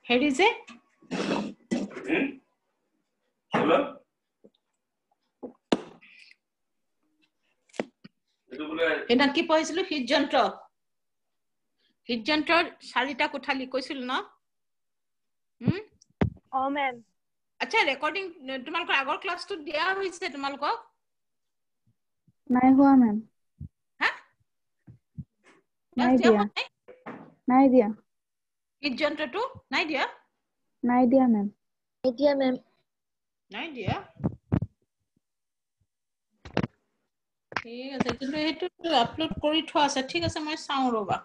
হেৰি যে এটা কি পঢ়িছিলো হৃদযন্ত্ৰৰ 4টা কোঠালি কৈছিল ন মেম আচ্ছা ৰেকৰ্ডিং তোমালোকৰ আগৰ ক্লাছটো দিয়া হৈছে তোমালোকক নাই হোৱা মেম হা নাই দিয়া হৃদযন্ত্ৰটো নাই দিয়া মেম নাই দিয়া ঠিক আছে কিন্তু সেইটো আপলোড কৰি থোৱা আছে ঠিক আছে মই চাওঁ ৰবা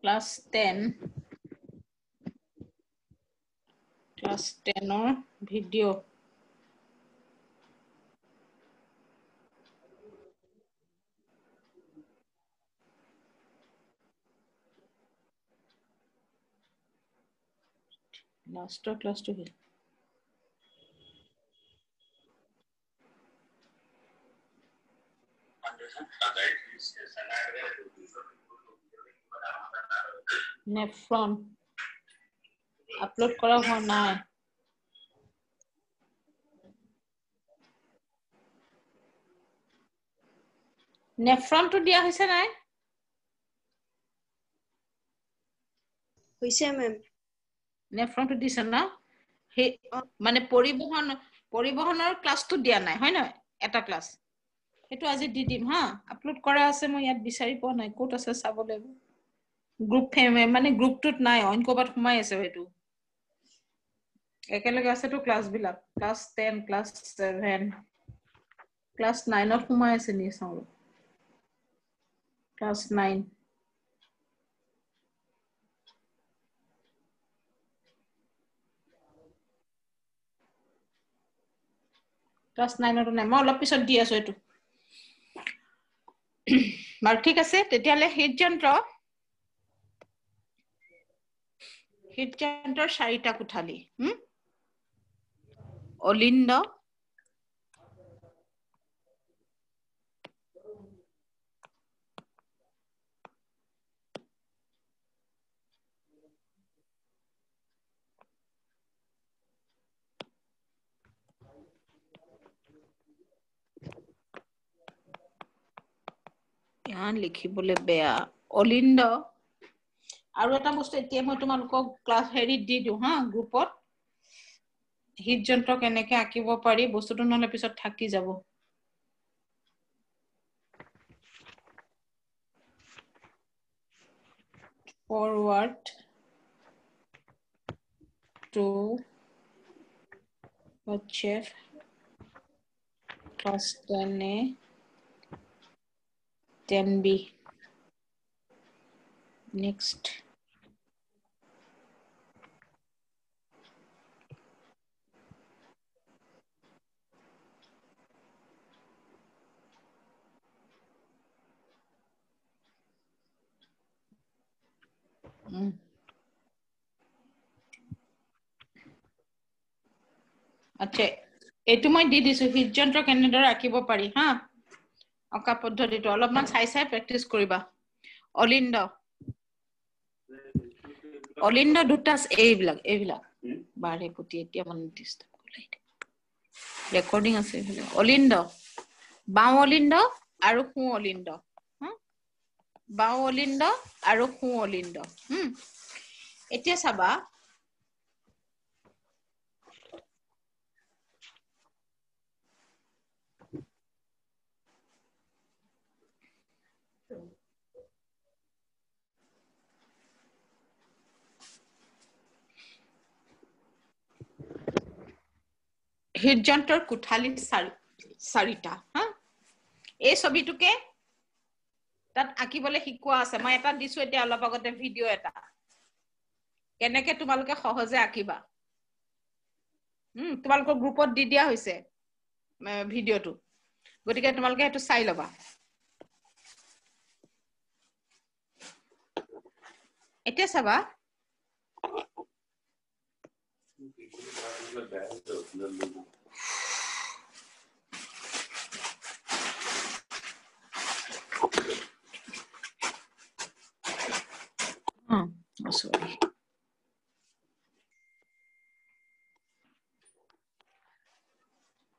ক্লাস 10 ভিডিও লাস্টৰ ক্লাছটো কি নেফ্ৰন আপলোড কৰা হোৱা নাই নেফ্ৰনটো দিয়া হৈছে নাই হৈছে মেম নেফ্ৰনটো দিছে না হে মানে পৰিবহনৰ ক্লাছটো দিয়া নাই হয় নহয় এটা ক্লাছ সেইটো আজি দি দিম হা আপলোড কৰা আছে মই ইয়াত বিচাৰি পোৱা নাই ক'ত আছে চাব লাগিব গ্ৰুপ মানে গ্ৰুপটোত নাই অইন ক'বাত সোমাই আছে সেইটো একেলগে আছে তো ক্লাছ বিলাক ক্লাছ 10 ক্লাছ 7 ক্লাছ 9ত সোমাই আছে নি চাও ক্লাছ 9 ক্লাছ 9ত নাই মই অলপ পিছত দি আছো এটো বাৰু ঠিক আছে তেতিয়ালে হৃদযন্ত্ৰৰ 4টা কোঠালি অলিন্দ ইয়ান লিখিবলৈ বেয়া অলিন্দ আৰু এটা বস্তু এতিয়া মই তোমালোকক ক্লাছ হেৰিত দি দিও হা গ্ৰুপত হৃদযন্ত্ৰ কেনেকৈ আঁকিব পাৰি বস্তুটো নহলে পিছত থাকি যাব forward to WhatsApp class 10A 10B next আচ্ছা এইটো মই দি দিছো হৃদযন্ত্ৰ কেনেদৰে আঁকিব পাৰি হা অকা পদ্ধতিটো অলপমান চাই চাই প্ৰেক্টিছ কৰিবা অলিন্দ অলিন্দ দুটা এইবিলাক বাৰে পুতি এতিয়া মানে ডিস্টাৰ্ব কৰিলে ৰেকৰ্ডিং আছে অলিন্দ বাও অলিন্দ আৰু সু অলিন্দ বাও অলিন্দ আৰু সু অলিন্দ এতিয়া চাবা হৃদযন্ত্ৰৰ কোঠালিত চাৰিটা এই ছবিটোকে তাত আঁকিবলৈ শিকোৱা আছে মই এটা দিছো এতিয়া অলপ আগতে ভিডিও এটা কেনেকে তোমালোকে সহজে আঁকিবা তোমালোকৰ গ্ৰুপত দি দিয়া হৈছে ভিডিওটো গতিকে তোমালোকে হেতু চাই লবা এতিয়া চাবা sorry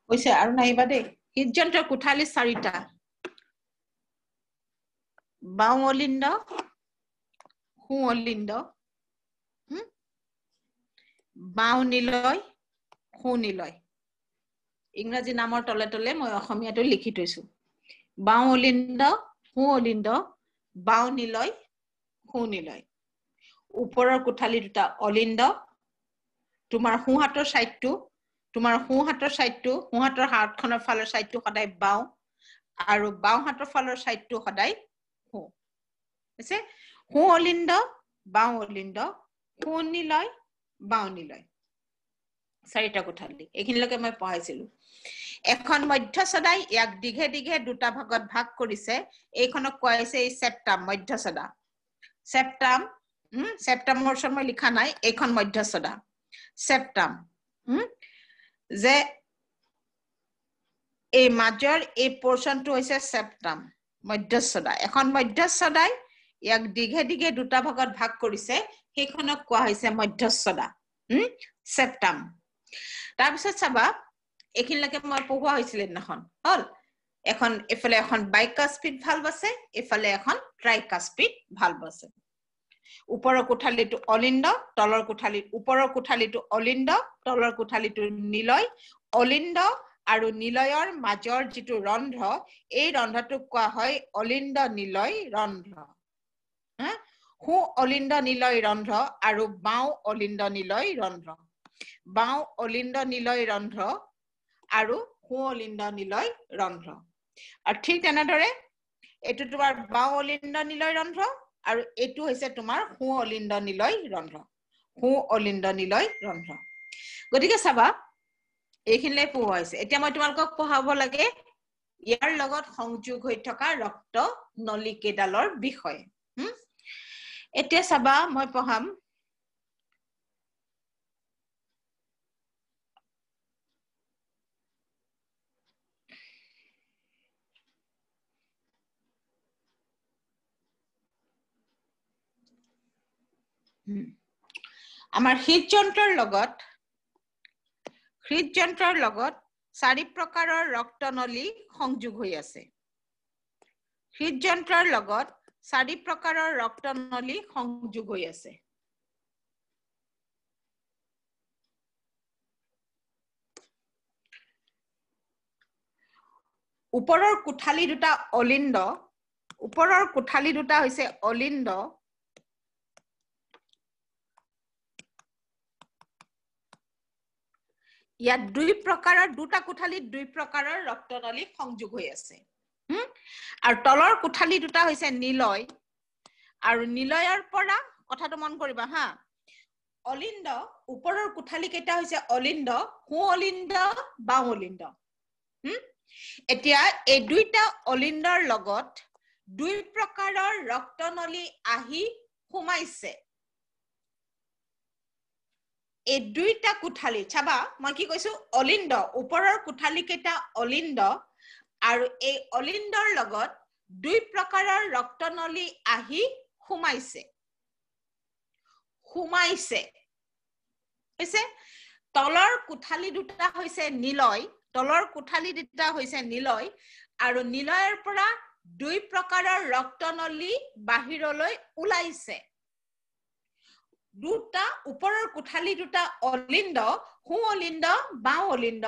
কৈছে আৰু নাইবা দেই হৃদযন্ত্ৰৰ কোঠালি চাৰিটা বাও অলিন্দ সু অলিন্দ বাও নিলয় সু নিলয় ইংৰাজী নামৰ তলে তলে মই অসমীয়াটো লিখি থৈছো বাও অলিন্দ সু অলিন্দ বাও নিলয় সু নিলয় ওপৰৰ কোঠালি দুটা অলিন্দ তোমাৰ সু হাতৰ সাইডটো সোঁ হাতৰ হাতখনৰ ফালৰ সাইডটো সদায় বাও আৰু বাও হাতৰ ফালৰ সাইডটো সদায় সু আছে সু অলিন্দ বাও অলিন্দ সু নিলয় বাও নিলয় চাৰিটা কোঠালি এইখিনিলৈকে মই পঢ়াইছিলো এখন মধ্য সদাই ইয়াক দিঘে দিঘে দুটা ভাগত ভাগ কৰিছে এইখনক কোৱা হৈছে এই সেপ্টাম মধ্য সদা সেপ্টাম সেপ্টামৰ সময় লিখা নাই এইখন মধ্য সদা সেপ্টাম যে এই মাজৰ এই পোৰশনটো হৈছে সেপ্টাম মধ্য সদা এখন মধ্য সদাই ইয়াক দিঘে দিঘে দুটা ভাগত ভাগ কৰিছে সেইখনক কোৱা হৈছে মধ্য সদা সেপ্টাম তাৰপিছত চাবা এইখিনিলৈকে মই পঢ়োৱা হৈছিল দিনাখন হল এখন এফালে এখন বাইকাস্পিড ভালভ আছে এফালে এখন ট্ৰাইকাস্পিড ভালভ আছে ওপৰৰ কোঠালিটো অলিন্দ তলৰ কোঠালিত ওপৰৰ কোঠালিটো অলিন্দ তলৰ কোঠালিটো নিলয় অলিন্দ আৰু নিলয়ৰ মাজৰ যিটো ৰন্ধ্ৰ এই ৰন্ধ্ৰটোক কোৱা হয় অলিন্দ নিলয় ৰন্ধ্ৰ সু অলিন্দ নিলয় ৰন্ধ্ৰ আৰু বাও অলিন্দ নিলয় ৰন্ধ্ৰ বাও অলিন্দ নিলয় ৰন্ধ্ৰ আৰু সু অলিন্দ নিলয় ৰন্ধ্ৰ আৰু ঠিক তেনেদৰে এটো তোমাৰ বাও অলিন্দ নিলয় ৰন্ধ্ৰ আৰু এটো হৈছে তোমাৰ সু অলিন্দ নিলয় ৰন্ধ্ৰ সু অলিন্দ নিলয় ৰন্ধ্ৰ গতিকে চাবা এইখিনিলে পঢ়োৱা হৈছে এতিয়া মই তোমালোকক পঢ়াব লাগে ইয়াৰ লগত সংযোগ হৈ থকা ৰক্ত নলিকেডালৰ বিষয়ে এতিয়া চাবা মই পঢ়াম আমাৰ হৃদযন্ত্ৰৰ লগত চাৰি প্ৰকাৰৰ ৰক্তনলী সংযোগ হৈ আছে হৃদযন্ত্ৰৰ লগত চাৰি প্ৰকাৰৰ ৰক্তনলী সংযোগ হৈ আছে ওপৰৰ কোঠালি দুটা অলিন্দ ওপৰৰ কোঠালি দুটা হৈছে অলিন্দ ইয়াত দুটা কোঠালিত দুই প্ৰকাৰৰ ৰক্তনলী সংযোগ হৈ আছে আৰু তলৰ কোঠালি দুটা হৈছে নিলয় আৰু নিলয়ৰ পৰা কথাটো মন কৰিবা হা অলিন্দ ওপৰৰ কোঠালি কেইটা হৈছে অলিন্দ সু অলিন্দ বাও অলিন্দ এতিয়া এই দুইটা অলিন্দৰ লগত দুই প্ৰকাৰৰ ৰক্তনলী আহি সোমাইছে এই দুইটা কোঠালি চাবা মই কি কৈছো অলিন্দ ওপৰৰ কোঠালি কেইটা অলিন্দ আৰু এই অলিণ্ডৰ লগত দুই প্ৰকাৰৰ ৰক্তনলী আহি সোমাইছে হৈছে তলৰ কোঠালি দুটা হৈছে নিলয় আৰু নিলয়ৰ পৰা দুই প্ৰকাৰৰ ৰক্তনলী বাহিৰলৈ ওলাইছে দুটা ওপৰৰ কোঠালি দুটা অলিণ্ড হু অলিণ্ড বাও অলিণ্ড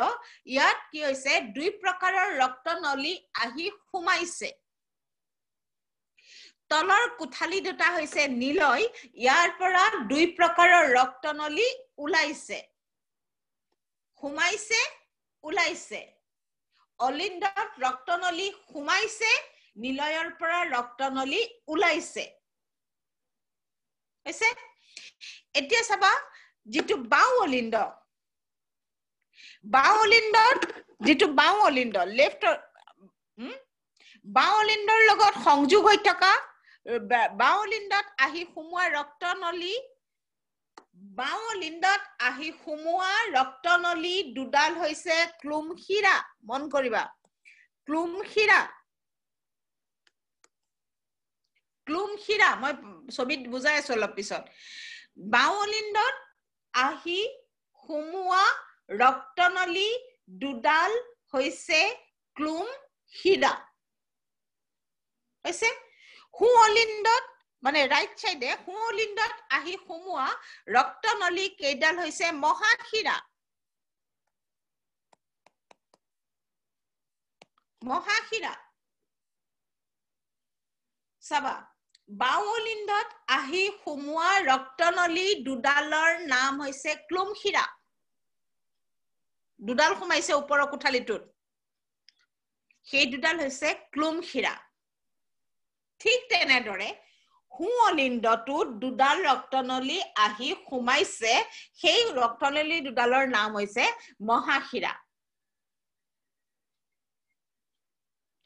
ইয়াত কি হৈছে দুই প্ৰকাৰৰ ৰক্তনলী আহি সোমাইছে তলৰ কোঠালি দুটা হৈছে নিলয় ইয়াৰ পৰা দুই প্ৰকাৰৰ ৰক্তনলী ওলাইছে সোমাইছে ওলাইছে অলিণ্ডত ৰক্তনলী সোমাইছে নিলয়ৰ পৰা ৰক্তনলী ওলাইছে হৈছে এতিয়া চাবা যেটো বাও অলিণ্ড লেফট বাও অলিণ্ডৰ লগত সংযোগ হৈ থকা বাও অলিণ্ডত আহি সোমোৱা ৰক্তনলী দুডাল হৈছে ক্লুমশিৰা মন কৰিবা ক্লুমশিৰা মই ছবিত বুজাই আছো অলপ পিছত বাও অলিণ্ডত আহি সোমোৱা ৰক্তনলী দুডাল হৈছে ক্লুমশিৰা হৈছে হু অলিণ্ডত মানে ৰাইট সাইডে হু অলিণ্ডত আহি সোমোৱা ৰক্তনলী কেইডাল হৈছে মহাশিৰা চাবা বাও অলিণ্ডত আহি সোমোৱা ৰক্তনলী দুডালৰ নাম হৈছে ক্লুমশিৰা দুডাল সোমাইছে ওপৰৰ কোঠালিটোত সেই দুডাল হৈছে ক্লুমশিৰা ঠিক তেনেদৰে হু অলিণ্ডটোত দুডাল ৰক্তনলী আহি সোমাইছে সেই ৰক্তনলী দুডালৰ নাম হৈছে মহাশিৰা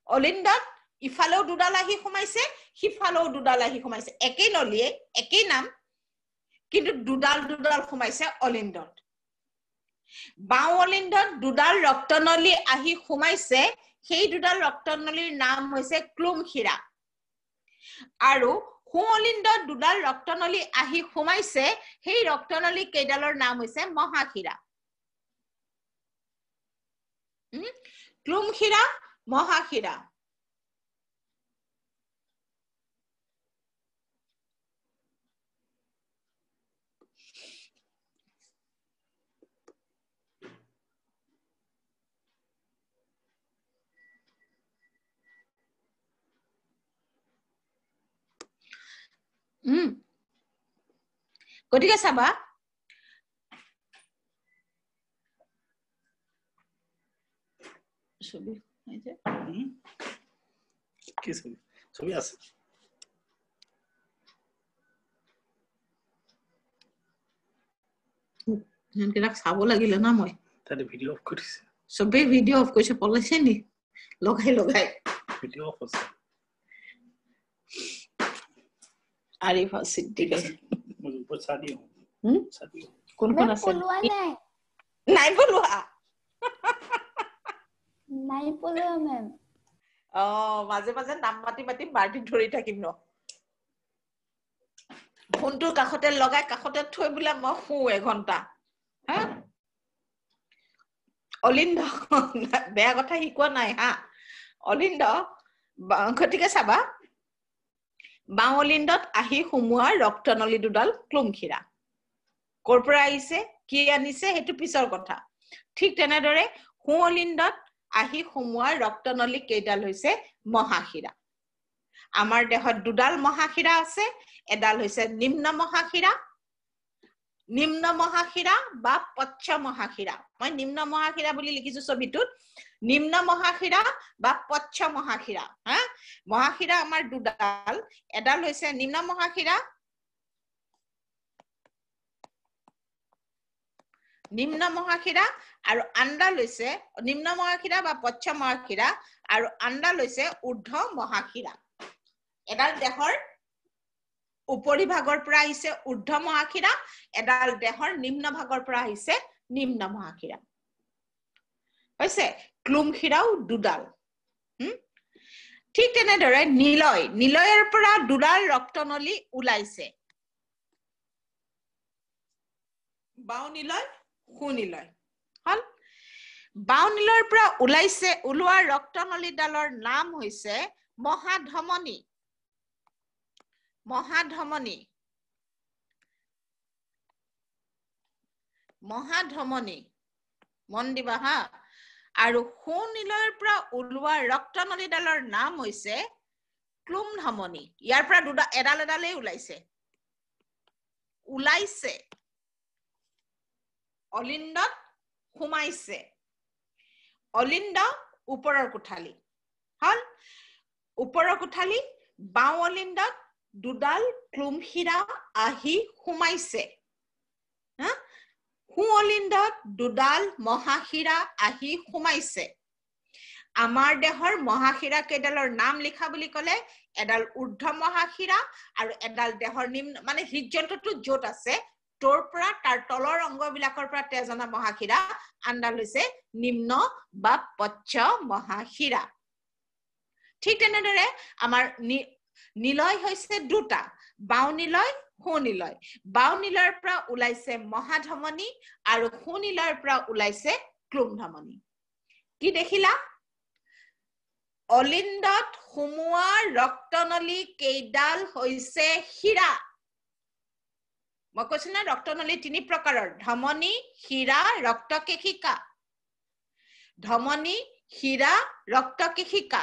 অলিণ্ডত ইফালেও দুডাল আহি সোমাইছে সিফালেও দুডাল আহি সোমাইছে একেই নলীয়ে একেই নাম কিন্তু দুডাল সোমাইছে অলিণ্ডত বাও অলিণ্ডত দুডাল ৰক্তনলী আহি সোমাইছে সেই দুডাল ৰক্তনলীৰ নাম হৈছে ক্লুমশিৰা আৰু হু অলিণ্ডত দুডাল ৰক্তনলী আহি সোমাইছে সেই ৰক্তনলী কেইডালৰ নাম হৈছে মহাশিৰা ক্লুমশিৰা মহাশিৰা গতিকে চাবা ছবি আছে কি ছবি আছে হেনকেইটাক চাব লাগিলে না মই তাতে ভিডিঅ' অফ কৰিছে সবে ভিডিঅ' অফ কৰিছে পলাইছে নি লগাই ভিডিঅ' অফ আছে আৰিফা সিদ্দিক সাদিও কোন আছে নাই বলুৱা মেম মাঝে মাঝে নাম মাতি বাৰ্টি ধৰি থাকিম ন ফোনটোৰ কাষতে লগাই কাষতে থৈ বুলা মই শু এঘণ্টা হা অলিণ্ড বেয়া কথা শিকোৱা নাই হা অলিণ্ড গতিকে চাবা বাও অলিণ্ডত আহি সোমোৱা ৰক্তনলী দুডাল ক্লুমশিৰা কৰ পৰা আহিছে কি আনিছে হেতু পিছৰ কথা ঠিক তেনেদৰে হু অলিণ্ডত আহি সোমোৱা ৰক্তনলী কেইডাল হৈছে মহাশিৰা আমাৰ দেহত দুডাল মহাশিৰা আছে এডাল হৈছে নিম্ন মহাশিৰা বা পচ্ছ মহাশিৰা মই নিম্ন মহাশিৰা বুলি লিখিছো ছবিটোত নিম্ন মহাশিৰা বা পচ্ছ মহাশিৰা হা মহাশিৰা আমাৰ দুডাল এডাল হৈছে নিম্ন মহাশিৰা আৰু আন্ডাল হৈছে নিম্ন মহাশিৰা বা পচ্ছ মহাশিৰা আৰু আন্ডাল হৈছে ঊৰ্ধ্ব মহাশিৰা এডাল দেহৰ উপৰি ভাগৰ পৰা আহিছে ঊৰ্ধ্ব মহাশিৰা এডাল দেহৰ নিম্ন ভাগৰ পৰা আহিছে নিম্ন মহাশিৰা হৈছে ক্লুমশিৰাও দুডাল ঠিক তেনেদৰে নিলয়ৰ পৰা দুডাল ৰক্তনলী ওলাইছে বাও নিলয় সুনিলয় হল বাও নিলয়ৰ পৰা ওলোৱা ৰক্তনলীডালৰ নাম হৈছে মহাধমনী মন দিবা হা আৰু সুনিলয়ৰ পৰা ওলোৱা ৰক্তনলীডালৰ নাম হৈছে ক্লুমধমনী ইয়াৰ পৰা এডালেই ওলাইছে অলিন্দত সোমাইছে অলিন্দ ওপৰৰ কোঠালি হল ওপৰৰ কোঠালি বাও অলিন্দত দুডাল ক্লুমহীৰা আহি সোমাইছে সু অলিন্দত দুডাল মহাশিৰা আহি সোমাইছে আমাৰ দেহৰ মহাশিৰা কেইডালৰ নাম লিখা বুলি কলে এডাল ঊৰ্ধ্ব মহাশিৰা আৰু এডাল দেহৰ নিম্ন মানে হৃদযন্ত্ৰটো যত আছে তোৰ পৰা তাৰ তলৰ অংগবিলাকৰ পৰা তেজনা মহাশিৰা আনডাল হৈছে নিম্ন বা পচ্চ মহাশিৰা ঠিক তেনেদৰে আমাৰ নিলয় হৈছে দুটা বাও নিলয় সুনিলয় বাও নিলয়ৰ পৰা ওলাইছে মহাধমনী আৰু সুনিলয়ৰ পৰা ওলাইছে ক্লুমধমনী কি দেখিলা অলিন্দত সোমোৱা ৰক্তনলী কেইডাল হৈছে শিৰা মই কৈছো না ৰক্তনলী তিনি প্ৰকাৰৰ ধমনী শিৰা ৰক্তকেশিকা ধমনী শিৰা ৰক্তকেশিকা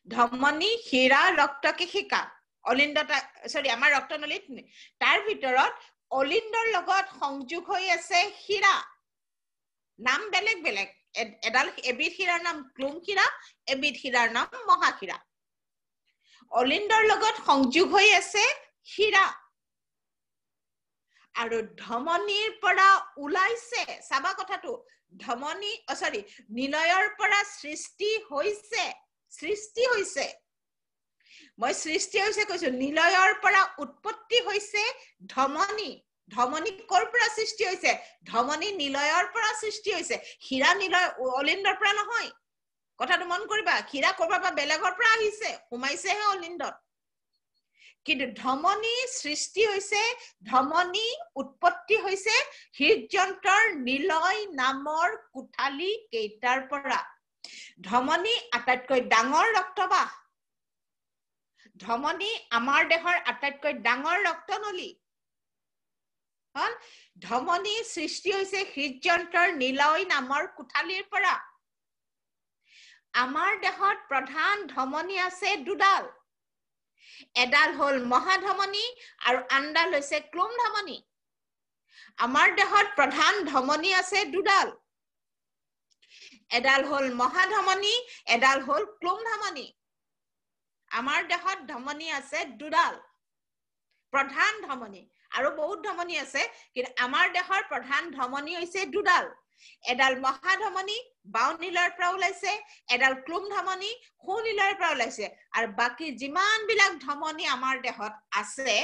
ধমনী শিৰা ৰক্তকেশিকা অলিন্দটা আমাৰ ৰক্তনলীত তাৰ ভিতৰত অলিন্দৰ লগত সংযোগ হৈ আছে শিৰা নাম বেলেগ বেলেগ এবিধ শিৰাৰ নাম ক্লুমশিৰা এবিধ শিৰাৰ নাম মহাশিৰা অলিন্দৰ লগত সংযোগ হৈ আছে শিৰা আৰু ধমনীৰ পৰা ওলাইছে সাবা কথাটো ধমনী নিলয়ৰ পৰা সৃষ্টি হৈছে মই সৃষ্টি হৈছে কৈছো নিলয়ৰ পৰা উৎপত্তি হৈছে ধমনী কৰ পৰা সৃষ্টি হৈছে ধমনী নিলয়ৰ পৰা সৃষ্টি হৈছে শিৰা নিলয় অলিন্দৰ পৰা নহয় কথাটো মন কৰিবা শিৰা কৰবাৰ পৰা বেলেগৰ পৰা আহিছে সোমাইছেহে অলিন্দত কিন্তু ধমনী সৃষ্টি হৈছে ধমনী উৎপত্তি হৈছে হৃদযন্ত্ৰৰ নিলয় নামৰ কোঠালি কেইটাৰ পৰা ধমনী আটাইতকৈ ডাঙৰ ৰক্তবাহ ধমনী আমাৰ দেহৰ আটাইতকৈ ডাঙৰ ৰক্তনলী হল ধমনী সৃষ্টি হৈছে হৃদযন্ত্ৰৰ নিলয় নামৰ কোঠালিৰ পৰা আমাৰ দেহত প্ৰধান ধমনী আছে দুডাল এডাল হল মহাধমনী আৰু আনডাল হৈছে ক্লুমধমনী আমাৰ দেহত প্ৰধান ধমনী আছে দুডাল এডাল হল মহাধমনী এডাল হল ক্লুমধমনী আমাৰ দেহত ধমনী আছে দুডাল প্ৰধান ধমনী আৰু বহুত ধমনী আছে কিন্তু আমাৰ দেহৰ প্ৰধান ধমনী হৈছে দুডাল এডাল মহাধমনী বাও নিলয়ৰ পৰা ওলাইছে এডাল ক্লুমধমনী সুনিলয়ৰ পৰা ওলাইছে আৰু বাকি যিমান বিলাক ধমনী আমাৰ দেহত আছে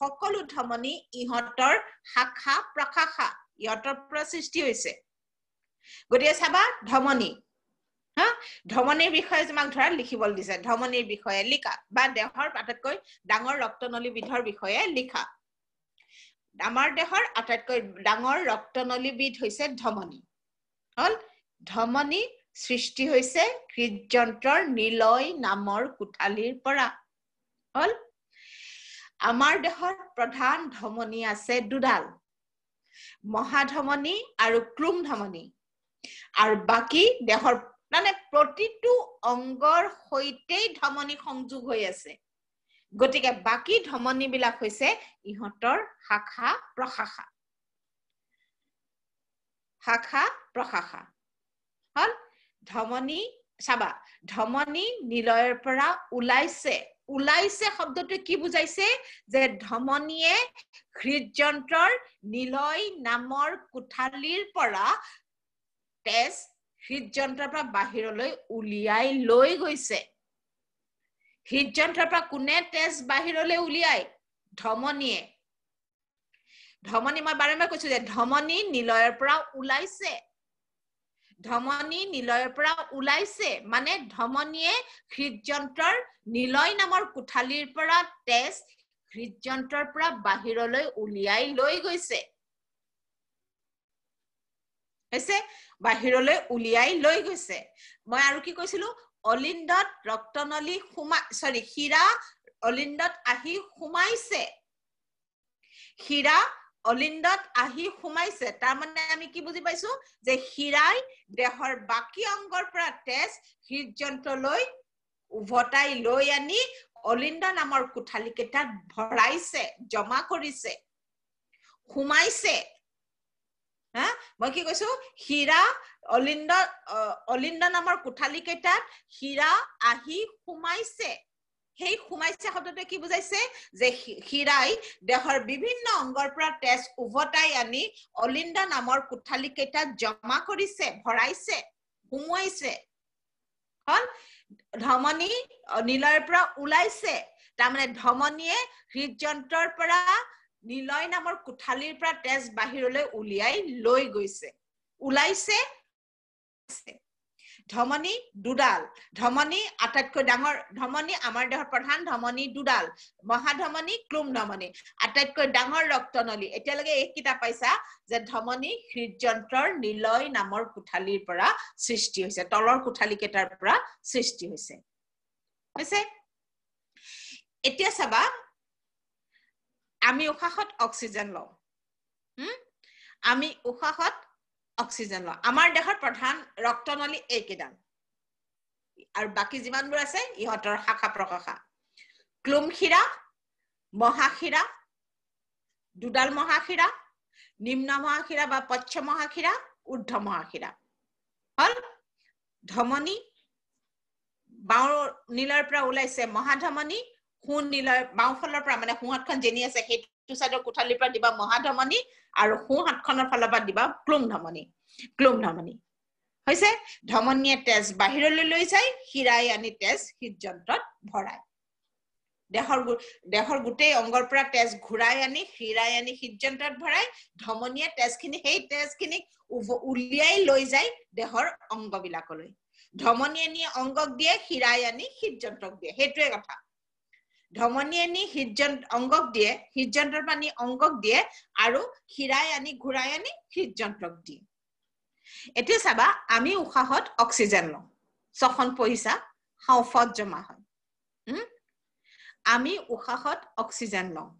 সকলো ধমনী ইহঁতৰ শাখা প্ৰশাখা ইহঁতৰ পৰা সৃষ্টি হৈছে গতিকে চাবা ধমনী ধমনীৰ বিষয়ে তোমাক ধৰা লিখিবলৈ দিছে ধমনীৰ বিষয়ে লিখা বা দেহৰ আটাইতকৈ ডাঙৰ ৰক্তনলী বিধৰ বিষয়ে লিখা আমাৰ দেহৰ আটাইতকৈ ডাঙৰ ৰক্তনলী বিধ হৈছে ধমনী হল ধমনী সৃষ্টি হৈছে হৃদযন্ত্ৰৰ নিলয় নামৰ কোঠালিৰ পৰা হল আমাৰ দেহৰ প্ৰধান ধমনী আছে দুডাল মহাধমনী আৰু ক্লুমধমনী আৰু বাকি দেহৰ মানে প্ৰতিটো অংগৰ সৈতে ধমনী সংযোগ হৈ আছে গতিকে বাকি ধমনী বিলাক হৈছে ইহঁতৰ শাখা প্ৰশাখা হল ধমনী চাবা ধমনী নিলয়ৰ পৰা ওলাইছে শব্দটো কি বুজাইছে যে ধমনীয়ে হৃদযন্ত্ৰৰ নিলয় নামৰ কোঠালিৰ পৰা তেজ হৃদযন্ত্ৰৰ পৰা বাহিৰলৈ উলিয়াই লৈ গৈছে হৃদযন্ত্ৰৰ পৰা কোনে তেজ বাহিৰলৈ উলিয়াই ধমনীয়ে ধমনী মই বাৰম্বাৰ কৈছো যে ধমনী নিলয়ৰ পৰা ওলাইছে ধমনী নিলয়ৰ পৰা ওলাইছে মানে ধমনীয়ে হৃদযন্ত্ৰৰ নিলয় নামৰ কোঠালিৰ পৰা তেজ হৃদযন্ত্ৰৰ পৰা বাহিৰলৈ উলিয়াই লৈ গৈছে হৈছে বাহিৰলৈ উলিয়াই লৈ গৈছে মই আৰু কি কৈছিলো অলিন্দত ৰক্তনলী হীৰা অলিন্দত আহি সোমাইছে হীৰা অলিন্দত আহি সোমাইছে তাৰ মানে আমি কি বুজি পাইছো যে হীৰাই দেহৰ বাকি অংগৰ পৰা তেজ হৃদযন্ত্ৰলৈ উভতাই লৈ আনি অলিন্দ নামৰ কোঠালি কেইটাত ভৰাইছে জমা কৰিছে সোমাইছে হা মই কি কৈছো হীৰা অলিন্দ নামৰ কোঠালি কেইটাত হীৰা আহি সোমাইছে সেই সোমাইছে শব্দটোৱে কি বুজাইছে যে হীৰাই দেহৰ বিভিন্ন অংগৰ পৰা তেজ উভতাই আনি অলিন্দ নামৰ কোঠালি কেইটাত জমা কৰিছে ভৰাইছে সোমাইছে হল ধমনী নিলয়ৰ পৰা ওলাইছে তাৰ মানে ধমনীয়ে হৃদযন্ত্ৰৰ পৰা নিলয় নামৰ কোঠালিৰ পৰা তেজ বাহিৰলৈ উলিয়াই লৈ গৈছে ওলাইছে ধমনী দুডাল ধমনী আটাইতকৈ ডাঙৰ ধমনী আমাৰ দেহৰ প্ৰধান ধমনী দুডাল মহাধমনী ক্লুম ধমনী আটাইতকৈ ডাঙৰ ৰক্তনলী এতিয়ালৈকে এক কিতাপ পাইছা যে ধমনী হৃদযন্ত্ৰৰ নিলয় নামৰ কোঠালিৰ পৰা সৃষ্টি হৈছে তলৰ কোঠালি কেইটাৰ পৰা সৃষ্টি হৈছে হৈছে এতিয়া চাবা আমি উশাহত অক্সিজেন লওঁ আমি উশাহত অক্সিজেন লওঁ আমাৰ দেহৰ প্ৰধান ৰক্তনলী এইকেইডাল আৰু বাকি যিমানবোৰ আছে ইহঁতৰ শাখা প্ৰশাখা ক্লুম শিৰা মহাশিৰা দুডাল মহাশিৰা নিম্ন মহাশিৰা বা পশ্চ মহাশিৰা ঊৰ্ধ্ব মহাশিৰা হল ধমনী বাও নীলৰ পৰা ওলাইছে মহাধমনী সোঁ নীলৰ বাওঁফালৰ পৰা মানে সোঁহাতখন যেনি আছে সেইটো সাইডৰ কোঠালিৰ পৰা দিবা মহাধমনী আৰু সোঁহাতখনৰ ফালৰ পৰা দিবা ক্লুম ধমনী হৈছে ধমনীয়ে তেজ বাহিৰলৈ লৈ যায় হীৰাই আনি তেজ হৃদযন্ত্ৰত ভৰাই দেহৰ গোটেই অংগৰ পৰা তেজ ঘূৰাই আনি হীৰাই আনি হৃদযন্ত্ৰত ভৰাই ধমনীয়ে তেজখিনি সেই তেজখিনি উলিয়াই লৈ যায় দেহৰ অংগবিলাকলৈ ধমনীয়ে নি অংগক দিয়ে হীৰাই আনি হৃদযন্ত্ৰক দিয়ে সেইটোৱে কথা ধমনীয়ে নি অংগক দিয়ে হৃদযন্ত্ৰৰ পানী অংগক দিয়ে আৰু হীৰাই আনি ঘূৰাই আনি হৃদযন্ত্ৰক দিয়ে এতিয়া চাবা আমি উশাহত অক্সিজেন লওঁ ছখন পইচা হাওঁফাওত জমা হয় আমি উশাহত অক্সিজেন লওঁ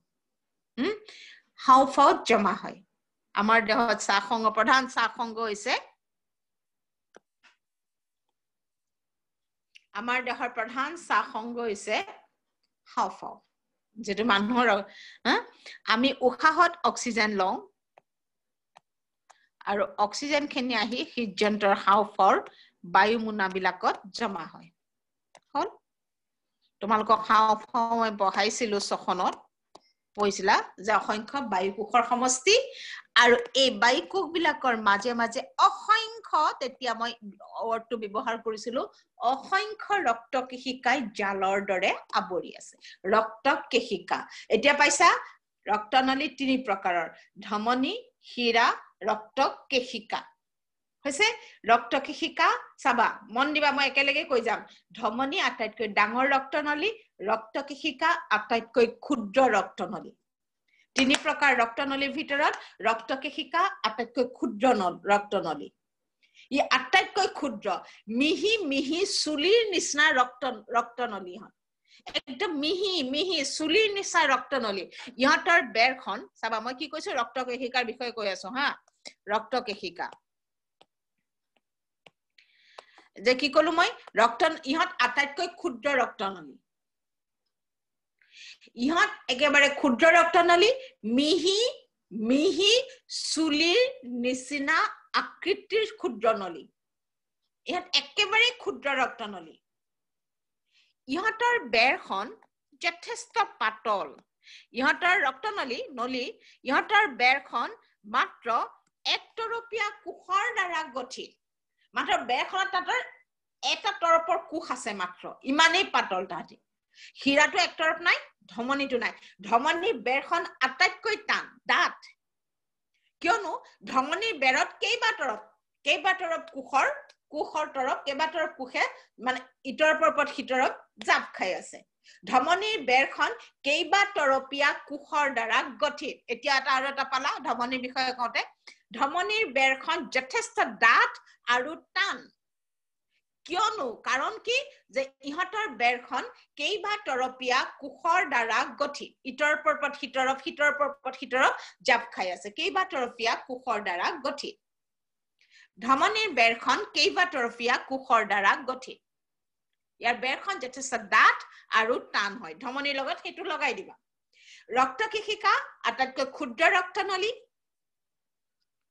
হাওঁফাওত জমা হয় আমাৰ দেহত চাখংগ প্ৰধান চাখংগ হৈছে আমাৰ দেহৰ প্ৰধান চাখংগ হৈছে হাওঁফাও যেটো মানুহৰ আমি উশাহত অক্সিজেন লওঁ আৰু অক্সিজেন খিনি আহি হৃদযন্ত্ৰৰ হাওঁফাওৰ বায়ুমোনাবিলাকত জমা হয় হল তোমালোকক হাওঁফাও মই বহাইছিলো ছখনত কৈছিলা যে অসংখ্য বায়ুকোষৰ সমষ্টি আৰু এই বায়ুকোষ বিলাকৰ মাজে মাজে অসংখ্য তেতিয়া মই ওয়াৰ্ডটো ব্যৱহাৰ কৰিছিলো অসংখ্য ৰক্তকেশিকাই জালৰ দৰে আবৰি আছে ৰক্তকেশিকা এতিয়া পাইছা ৰক্তনলী তিনি প্ৰকাৰৰ ধমনী হীৰা ৰক্তকেশিকা হৈছে ৰক্তকেশিকা চাবা মন দিবা মই একেলগে কৈ যাম ধমনী আটাইতকৈ ডাঙৰ ৰক্তনলী ৰক্তকেশিকা আটাইতকৈ ক্ষুদ্ৰ ৰক্তনলী তিনি প্ৰকাৰ ৰক্তনলীৰ ভিতৰত ৰক্তকেশিকা আটাইতকৈ ক্ষুদ্ৰ ৰক্তনলী ই আটাইতকৈ ক্ষুদ্ৰ মিহি মিহি চুলিৰ নিচিনা ৰক্তনলী হয় একদম মিহি মিহি চুলিৰ নিচিনা ৰক্তনলী ইহঁতৰ বেৰখন চাবা মই কি কৈছো ৰক্তকেশিকাৰ বিষয়ে কৈ আছো হা ৰক্তকেশিকা যে কি কলো মই ইহঁত আটাইতকৈ ক্ষুদ্ৰ ৰক্তনলী ইহঁত একেবাৰে ক্ষুদ্ৰ ৰক্তনলী মিহি মিহি চুলিৰ নিচিনা আকৃতিৰ ক্ষুদ্ৰ নলী ইহঁত একেবাৰে ক্ষুদ্ৰ ৰক্তনলী ইহঁতৰ বেৰখন যথেষ্ট পাতল ইহঁতৰ ৰক্তনলী ইহঁতৰ বেৰখন মাত্ৰ একতৰপীয়া কোষৰ দ্বাৰা গঠিত মাত্ৰ বেৰখনত তাতৰ এটা তৰপৰ কোষ আছে মাত্ৰ ইমানেই পাতল তাহাঁতি হীৰাটো এক তৰপ নাই ধমনীটো নাই ধমনীৰ বেৰখন আটাইতকৈ টান ডাঠ কিয়নো ধমনীৰ বেৰত কেইবাতৰপ কোষৰ তৰপ কেইবাতৰপ কোষে মানে ইটৰ ওপৰত সিতৰপ জাপ খাই আছে ধমনীৰ বেৰখন কেইবাতৰপীয়া কোষৰ দ্বাৰা গঠিত এতিয়া আৰু এটা পালা ধমনীৰ বিষয়ে কওঁতে ধমনীৰ বেৰখন যথেষ্ট ডাঠ আৰু টান কিয়নো কাৰণ কি যে ইহতৰ বেৰখন কেইবাতৰপীয়া কোষৰ দ্বাৰা গঠিত ইটৰ ওপৰত সিতৰপ জাপ খাই আছে কেইবাতৰপীয়া কোষৰ দ্বাৰা গঠিত ধমনীৰ বেৰখন কেইবাতৰপীয়া কোষৰ দ্বাৰা গঠিত ইয়াৰ বেৰখন যথেষ্ট ডাঠ আৰু টান হয় ধমনীৰ লগত হেতু লগাই দিবা ৰক্তকেশিকা আটাইতকৈ ক্ষুদ্ৰ ৰক্তনলী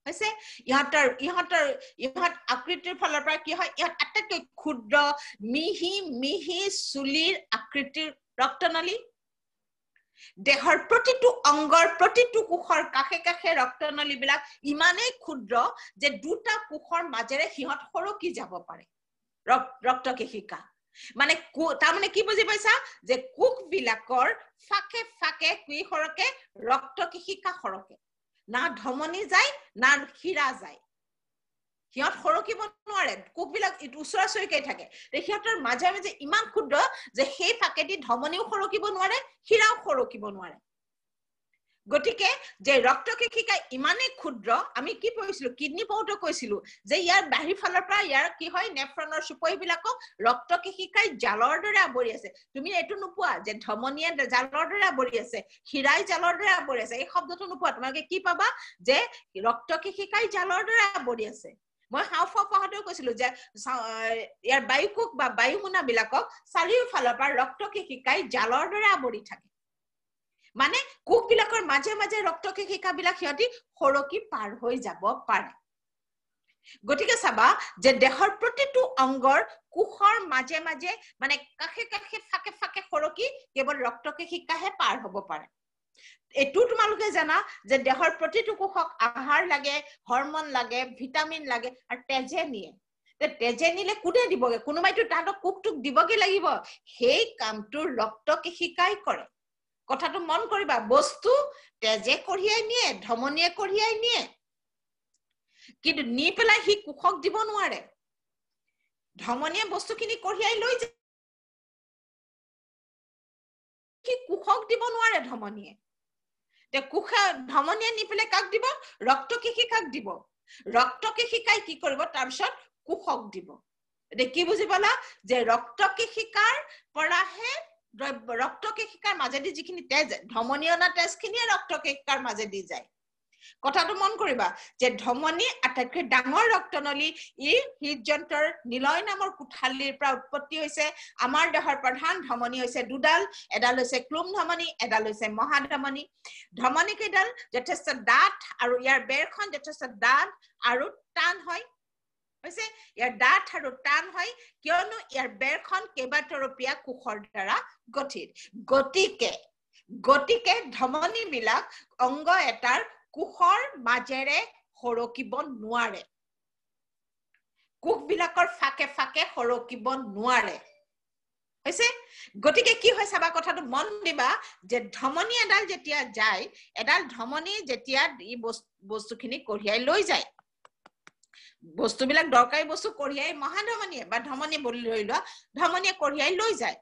হৈছে ইহত আকৃতিৰ ফলৰ পৰা কি হয় ইহত আটাইতকৈ ক্ষুদ্ৰ মিহি চুলিৰ আকৃতিৰ ৰক্তনলী দেহৰ প্ৰতিটো অংগৰ প্ৰতিটো কোষৰ কাষে কাষে ৰক্তনলীবিলাক ইমানেই ক্ষুদ্ৰ যে দুটা কোষৰ মাজেৰে সিহত সৰকি যাব পাৰে ৰক্তকেশিকা মানে তাৰমানে কি বুজি পাইছা যে কোষ বিলাকৰ ফাকে ফাকে কি সৰকে ৰক্তকেশিকা সৰকে না ধমনী যায় না শিৰা যায় সিহত সৰকিব নোৱাৰে কোষ বিলাক ওচৰাচৰিকৈ থাকে সিহতৰ মাজে মাজে ইমান ক্ষুদ্ৰ যে সেই ফাকেদি ধমনীও সৰকিব নোৱাৰে শিৰাও সৰকিব নোৱাৰে গতিকে যে ৰক্তকেশিকা ইমানেই ক্ষুদ্ৰ আমি কি পঢ়িছিলো কিডনি পৌটো কৈছিলো যে ইয়াৰ বাহিৰ ফালৰ পৰা ইয়াৰ কি হয় নেফ্ৰনৰ সুপহিবিলাকক ৰক্তকেশিকাই জালৰ দৰে আৱৰি আছে তুমি এটো নোপোৱা যে ধমনীয়ে জালৰ দৰে আৱৰি আছে শিৰাই জালৰ দৰে আৱৰি আছে এই শব্দটো নোপোৱা তোমালোকে কি পাবা যে ৰক্তকেশিকাই জালৰ দৰে আৱৰি আছে মই হাওফাও পঢ়াতেও কৈছিলো যে ইয়াৰ বায়ুকোষ বা বায়ুমোনা বিলাকক চাৰিওফালৰ পৰা ৰক্তকেশিকাই জালৰ দৰে আৱৰি থাকে মানে কোষ বিলাকৰ মাজে মাজে ৰক্তকেশিকা বিলাক সিহঁতি সৰকি পাৰ হৈ যাব পাৰে গতিকে চাবা যে দেহৰ প্ৰতিটো অংগৰ কোষৰ মাজে মাজে মানে কাষে কাষে ফাকে ফাকে সৰকি কেৱল ৰক্তকেশিকাহে পাৰ হ'ব পাৰে এটু তোমালোকে জানা যে দেহৰ প্ৰতিটো কোষক আহাৰ লাগে হৰমন লাগে ভিটামিন লাগে আৰু তেজে নিয়ে তেজে নিলে কোনে দিবগে কোনোবাইতো তাহাঁতক কোষটোক দিবগে লাগিব সেই কামটো ৰক্তকেশিকাই কৰে কথাটো মন কৰিবা বস্তু তেজে কঢ়িয়াই নিয়ে ধমনীয়ে কঢ়িয়াই নিয়ে কিন্তু নি পেলাই হি কোষক দিব নোৱাৰে ধমনীয়ে বস্তুখিনি কঢ়িয়াই লৈ যায় কি কোষক দিব নোৱাৰে ধমনীয়ে তে ধমনীয়ে নি পেলাই কাক দিব ৰক্তকেশিকাক দিব ৰক্তকেশিকাই কি কৰিব তাৰপিছত কোষক দিব এতিয়া কি বুজি পালা যে ৰক্তকেশিকাৰ পৰাহে ৰক্তকেশিকাৰ মাজেদি যিখিনি তেজ ধমনীয়না তেজখিনিয়ে ৰক্তকেশিকাৰ মাজেদি যায় কথাটো মন কৰিবা যে ধমনী আটাইতকৈ ডাঙৰ ৰক্তনলী ই হৃদযন্ত্ৰৰ নিলয় নামৰ কোঠালিৰ পৰা উৎপত্তি হৈছে আমাৰ দেহৰ প্ৰধান ধমনী হৈছে দুডাল এডাল হৈছে ক্লুম ধমনী এডাল হৈছে মহাধমনী ধমনী কেইডাল যথেষ্ট ডাঠ আৰু ইয়াৰ বেৰখন যথেষ্ট ডাঠ আৰু টান হয় হৈছে ইয়াৰ ডাঠ আৰু টান হয় কিয়নো ইয়াৰ বেৰখন কেইবাতৰপীয়া কোষৰ দ্বাৰা গঠিত গতিকে ধমনী বিলাক অংগ এটাৰ কোষৰ মাজেৰে সৰকিব নোৱাৰে কোষ বিলাকৰ ফাকে ফাকে সৰকিব নোৱাৰে হৈছে গতিকে কি হয় চাবা কথাটো মন দিবা যে ধমনী এডাল যেতিয়া যায় এডাল ধমনী যেতিয়া ই বস্তুখিনি কঢ়িয়াই লৈ যায় বস্তুবিলাক দৰকাৰী বস্তু কঢ়িয়াই মহাধমনীয়ে বা ধমনী বুলি লৈ লোৱা ধমনীয়ে কঢ়িয়াই লৈ যায়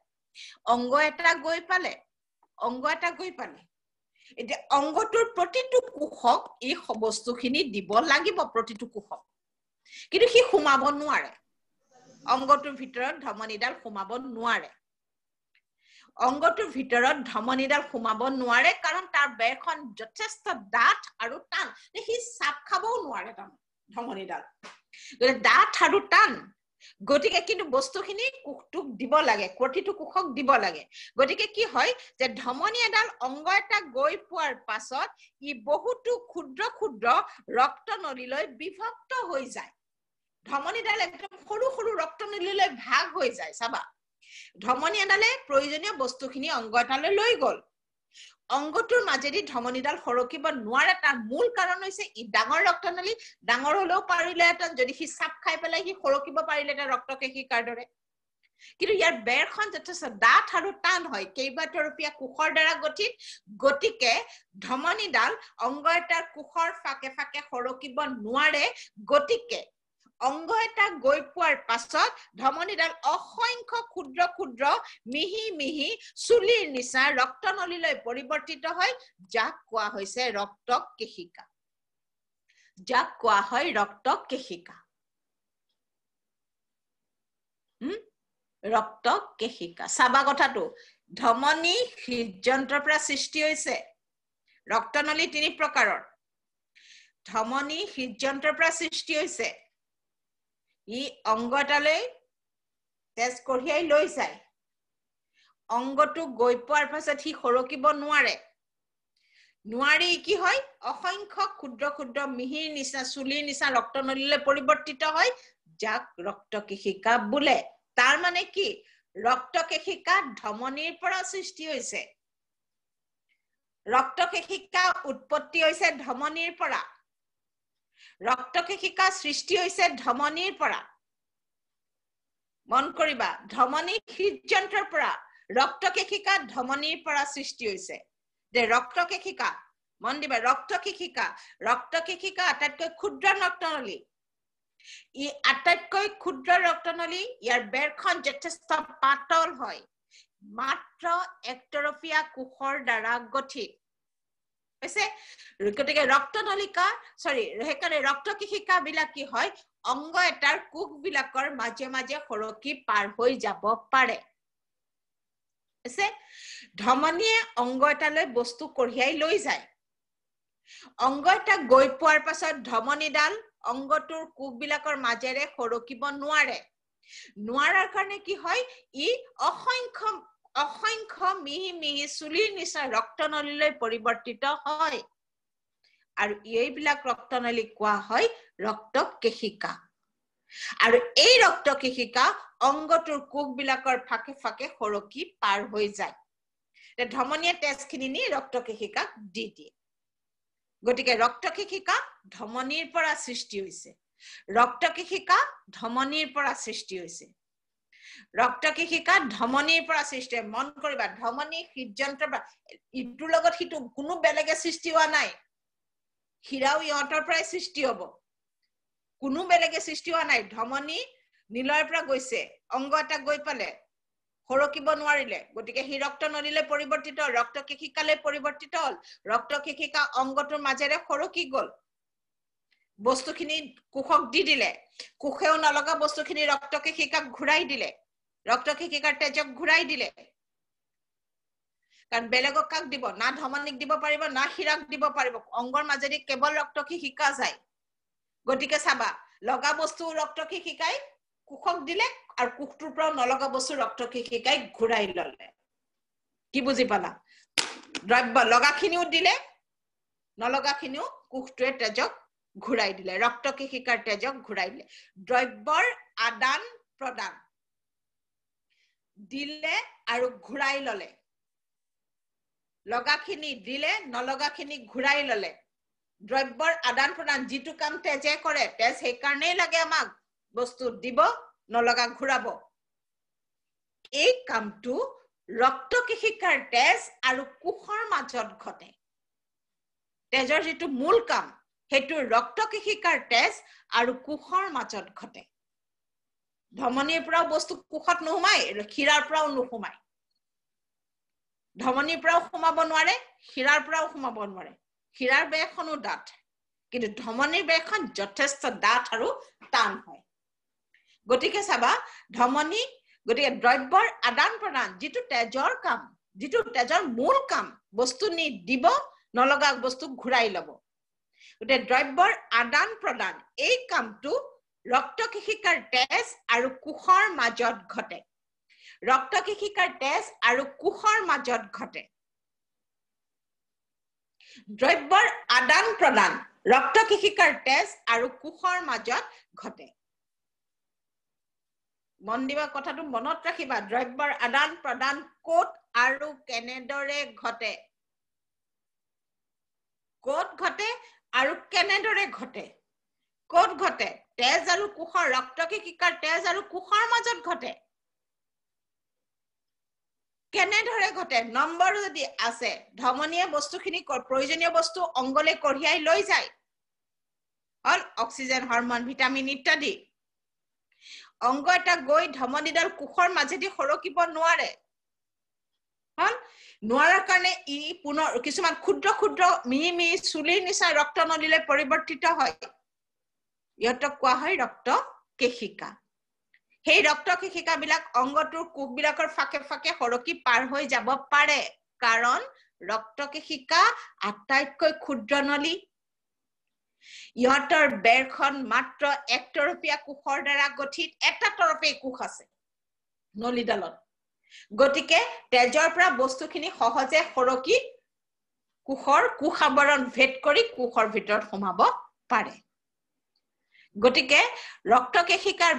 অংগ এটা গৈ পালে এতিয়া অংগটোৰ প্ৰতিটো কোষক এই বস্তুখিনি দিব লাগিব প্ৰতিটো কোষক কিন্তু সি সোমাব নোৱাৰে অংগটোৰ ভিতৰত ধমনীডাল সোমাব নোৱাৰে অংগটোৰ ভিতৰত ধমনীডাল সোমাব নোৱাৰে কাৰণ তাৰ বেৰখন যথেষ্ট ডাঠ আৰু টান সি চাপ খাবও নোৱাৰে ধমনীডাল ডাঠ আৰু টান গতিকে কিন্তু বস্তুখিনি কোষটোক দিব লাগে প্ৰতিটো কোষক দিব লাগে গতিকে কি হয় যে ধমনী এডাল অংগ এটা গৈ পোৱাৰ পাছত ই বহুতো ক্ষুদ্ৰ ক্ষুদ্ৰ ৰক্তনলীলৈ বিভক্ত হৈ যায় ধমনীডাল একদম সৰু সৰু ৰক্তনলীলৈ ভাগ হৈ যায় চাবা ধমনী এডালে প্ৰয়োজনীয় বস্তুখিনি অংগ এটালৈ লৈ গ'ল অংগটোৰ মাজেদি ধমনীডাল সৰকিব নোৱাৰে তাৰ মূল কাৰণ হৈছে ই ডাঙৰ ৰক্তনলী ডাঙৰ হলেও পাৰিলেহেঁতেন যদি সি চাপ খাই পেলাই সি সৰকিব পাৰিলেহেঁতেন ৰক্তকেশিকাৰ দৰে কিন্তু ইয়াৰ বেৰখন যথেষ্ট ডাঠ আৰু টান হয় কেইবাতৰপীয়া কোষৰ দ্বাৰা গঠিত গতিকে ধমনীডাল অংগ এটাৰ কোষৰ ফাকে ফাকে সৰকিব নোৱাৰে গতিকে অংগ এটা গৈ পোৱাৰ পাছত ধমনীডাল অসংখ্য ক্ষুদ্ৰ ক্ষুদ্ৰ মিহি মিহি চুলিৰ নিচিনা ৰক্তনলীলৈ পৰিৱৰ্তিত হয়, যাক কোৱা হৈছে ৰক্ত কেশিকা। যাক কোৱা হয় ৰক্ত কেশিকা। ৰক্ত কেশিকা। চাবা কথাটো, ধমনী হৃদযন্ত্ৰৰ পৰা সৃষ্টি হৈছে। ৰক্তনলী 3 প্ৰকাৰৰ। ধমনী হৃদযন্ত্ৰৰ পৰা সৃষ্টি হৈছে। ই অংগ এটালৈ তেজ কঢ়িয়াই লৈ যায়। অংগটো গৈ পোৱাৰ পাছত সি সৰকিব নোৱাৰে। নোৱাৰি কি হয়, অসংখ্য ক্ষুদ্ৰ ক্ষুদ্ৰ মিহিৰ নিচিনা চুলিৰ নিচিনা ৰক্তনলীলৈ পৰিৱৰ্তিত হয়, যাক ৰক্তকেশিকা বোলে। তাৰ মানে কি, ৰক্তকেশিকা ধমনীৰ পৰা সৃষ্টি হৈছে। ৰক্তকেশিকা উৎপত্তি হৈছে ধমনীৰ পৰা। ৰক্তকেশিকা সৃষ্টি হৈছে ধমনীৰ পৰা। মন কৰিবা, ধমনী হৃদযন্ত্ৰৰ পৰা ৰক্তকেশিকা ধমনীৰ পৰা সৃষ্টি হৈছে। যে ৰক্তকেশিকা, মন দিবা, ৰক্তকেশিকা আটাইতকৈ ক্ষুদ্ৰ ৰক্তনলী। ই আটাইতকৈ ক্ষুদ্ৰ ৰক্তনলী। ইয়াৰ বেৰখন যথেষ্ট পাতল হয়, মাত্ৰ একতৰফীয়া কোষৰ দ্বাৰা গঠিত। গতিকে সেইকাৰণে ৰক্তকেশিকা বিলাক কি হয়, অংগ এটাৰ কোষ বিলাকৰ মাজে মাজে সৰকি পাৰ হৈ যাব পাৰে। ধমনীয়ে অংগ এটালৈ বস্তু কঢ়িয়াই লৈ যায়। অংগ এটা গৈ পোৱাৰ পাছত ধমনীডাল অংগটোৰ কোষ বিলাকৰ মাজেৰে সৰকিব নোৱাৰে। নোৱাৰাৰ কাৰণে কি হয়, ই অসংখ্য মিহি মিহি চুলিৰ নিচিনা ৰক্তনলীলৈ পৰিৱৰ্তিত হয়। আৰু এইবিলাক ৰক্তনলী কোৱা হয় ৰক্তকেশিকা। আৰু এই ৰক্তকেশিকা অংগটোৰ কোষ বিলাকৰ ফাকে ফাকে সৰকি পাৰ হৈ যায়। ধমনীয়ে তেজখিনি নি ৰক্তকেশিকাক দি দিয়ে। গতিকে ৰক্তকেশিকা ধমনীৰ পৰা সৃষ্টি হৈছে। ৰক্তকেশিকা ধমনীৰ পৰা সৃষ্টি হৈছে। ৰক্তকেশিকা ধমনীৰ পৰা সৃষ্টি। মন কৰিবা, ধমনী হৃদযন্ত্ৰৰ পৰা, ইটোৰ লগত সিটো কোনো বেলেগে সৃষ্টি হোৱা নাই। হীৰাও ইহঁতৰ পৰাই সৃষ্টি হব, কোনো বেলেগে সৃষ্টি হোৱা নাই। ধমনী নীলৰ পৰা গৈছে, অংগ এটা গৈ পালে সৰকিব নোৱাৰিলে, গতিকে সি ৰক্তনলীলৈ পৰিৱৰ্তিত হল, ৰক্তকেশিকালৈ পৰিৱৰ্তিত হল। ৰক্তকেশিকা অংগটোৰ মাজেৰে সৰকি গল, বস্তুখিনি কোষক দি দিলে। কোষেও নলগা বস্তুখিনি ৰক্তকেশিকাক ঘূৰাই দিলে, ৰক্তকেশিকাৰ তেজক ঘূৰাই দিলে। কাৰণ বেলেগক কাক দিব, না ধমনীক দিব পাৰিব, না হীৰাক দিব পাৰিব। অংগৰ মাজেদি কেৱল ৰক্তকেশিকা যায়। গতিকে চাবা, লগা বস্তু ৰক্তকেশিকাই কোষক দিলে, আৰু কোষটোৰ পৰা নলগা বস্তু ৰক্তকেশিকাই ঘূৰাই ললে। কি বুজি পালা? দ্ৰব্য লগাখিনিও দিলে, নলগাখিনিও কোষটোৱে তেজক ঘূৰাই দিলে, ৰক্তকেশিকাৰ তেজক ঘূৰাই দিলে। দ্ৰব্যৰ আদান প্ৰদান দিলে আৰু ঘূৰাই ললে। লগাখিনি দিলে, নলগাখিনি ঘূৰাই ললে। দ্ৰব্যৰ আদান প্ৰদান, যিটো কাম তেজে কৰে, তেজ সেইকাৰণেই লাগে আমাক, বস্তু দিব, নলগা ঘূৰাব। এই কামটো ৰক্তকেশিকাৰ তেজ আৰু কোষৰ মাজত ঘটে। তেজৰ যিটো মূল কাম, সেইটো ৰক্তকেশিকাৰ তেজ আৰু কোষৰ মাজত ঘটে। ধমনীৰ পৰাও বস্তু কোষত নোসোমায়, হীৰাৰ পৰাও নোসোমায়। ধমনীৰ পৰাও সোমাব নোৱাৰে, হীৰাৰ পৰাও সোমাব নোৱাৰে। হীৰাৰ বেৰখনো ডাঠ, কিন্তু ধমনীৰ বেৰখন যথেষ্ট ডাঠ আৰু টান হয়। গতিকে চাবা, ধমনী, গতিকে দ্ৰব্যৰ আদান প্ৰদান, যিটো তেজৰ কাম, যিটো তেজৰ মূল কাম, বস্তু নি দিব, নলগা বস্তু ঘূৰাই লব। গতিকে দ্ৰব্যৰ আদান প্ৰদান, এই কামটো ৰক্তকেশিকাৰ তেজ আৰু কোষৰ মাজত ঘটে। ৰক্তকেশিকাৰ তেজ আৰু কোষৰ মাজত ঘটে। দ্ৰব্যৰ আদান প্ৰদান ৰক্তকেশিকাৰ তেজ আৰু কোষৰ মাজত ঘটে। মন দিবা, কথাটো মনত ৰাখিবা, দ্ৰব্যৰ আদান প্ৰদান ক'ত আৰু কেনেদৰে ঘটে। ক'ত ঘটে আৰু কেনেদৰে ঘটে। ক'ত ঘটে? তেজ আৰু কোষৰ, ৰক্তকেশিকাৰ তেজ আৰু কোষৰ মাজত ঘটে। কেনেদৰে ঘটে? নম্বৰ যদি আছে, ধমনীয়ে বস্তুখিনি, প্ৰয়োজনীয় বস্তু অংগলৈ কঢ়িয়াই লৈ যায়, হল অক্সিজেন, হৰমন, ভিটামিন ইত্যাদি। অংগ এটা গৈ ধমনীডাল কোষৰ মাজেদি সৰকিব নোৱাৰে হল নোৱাৰাৰ কাৰণে ই পুনৰ কিছুমান ক্ষুদ্ৰ ক্ষুদ্ৰ মিহি মিহি চুলিৰ নিচিনা ৰক্তনলীলৈ পৰিৱৰ্তিত হয় ইহঁতক কোৱা হয় ৰক্ত কেশিকা সেই ৰক্ত কেশিকা বিলাক অংগটোৰ কোষবিলাকৰ ফাকে ফাকে সৰকি পাৰ হৈ যাব পাৰে কাৰণ ৰক্ত কেশিকা আটাইতকৈ ক্ষুদ্ৰ নলী ইহঁতৰ বেৰখন মাত্ৰ একতৰপীয়া কোষৰ দ্বাৰা গঠিত এটা তৰপে কোষ আছে নলীডালত গতিকে তেজৰ পৰা বস্তুখিনি সহজে সৰকি কোষৰ কোষ আৱৰণ ভেদ কৰি কোষৰ ভিতৰত সোমাব পাৰে গতিকে ৰক্তকেশিকাৰ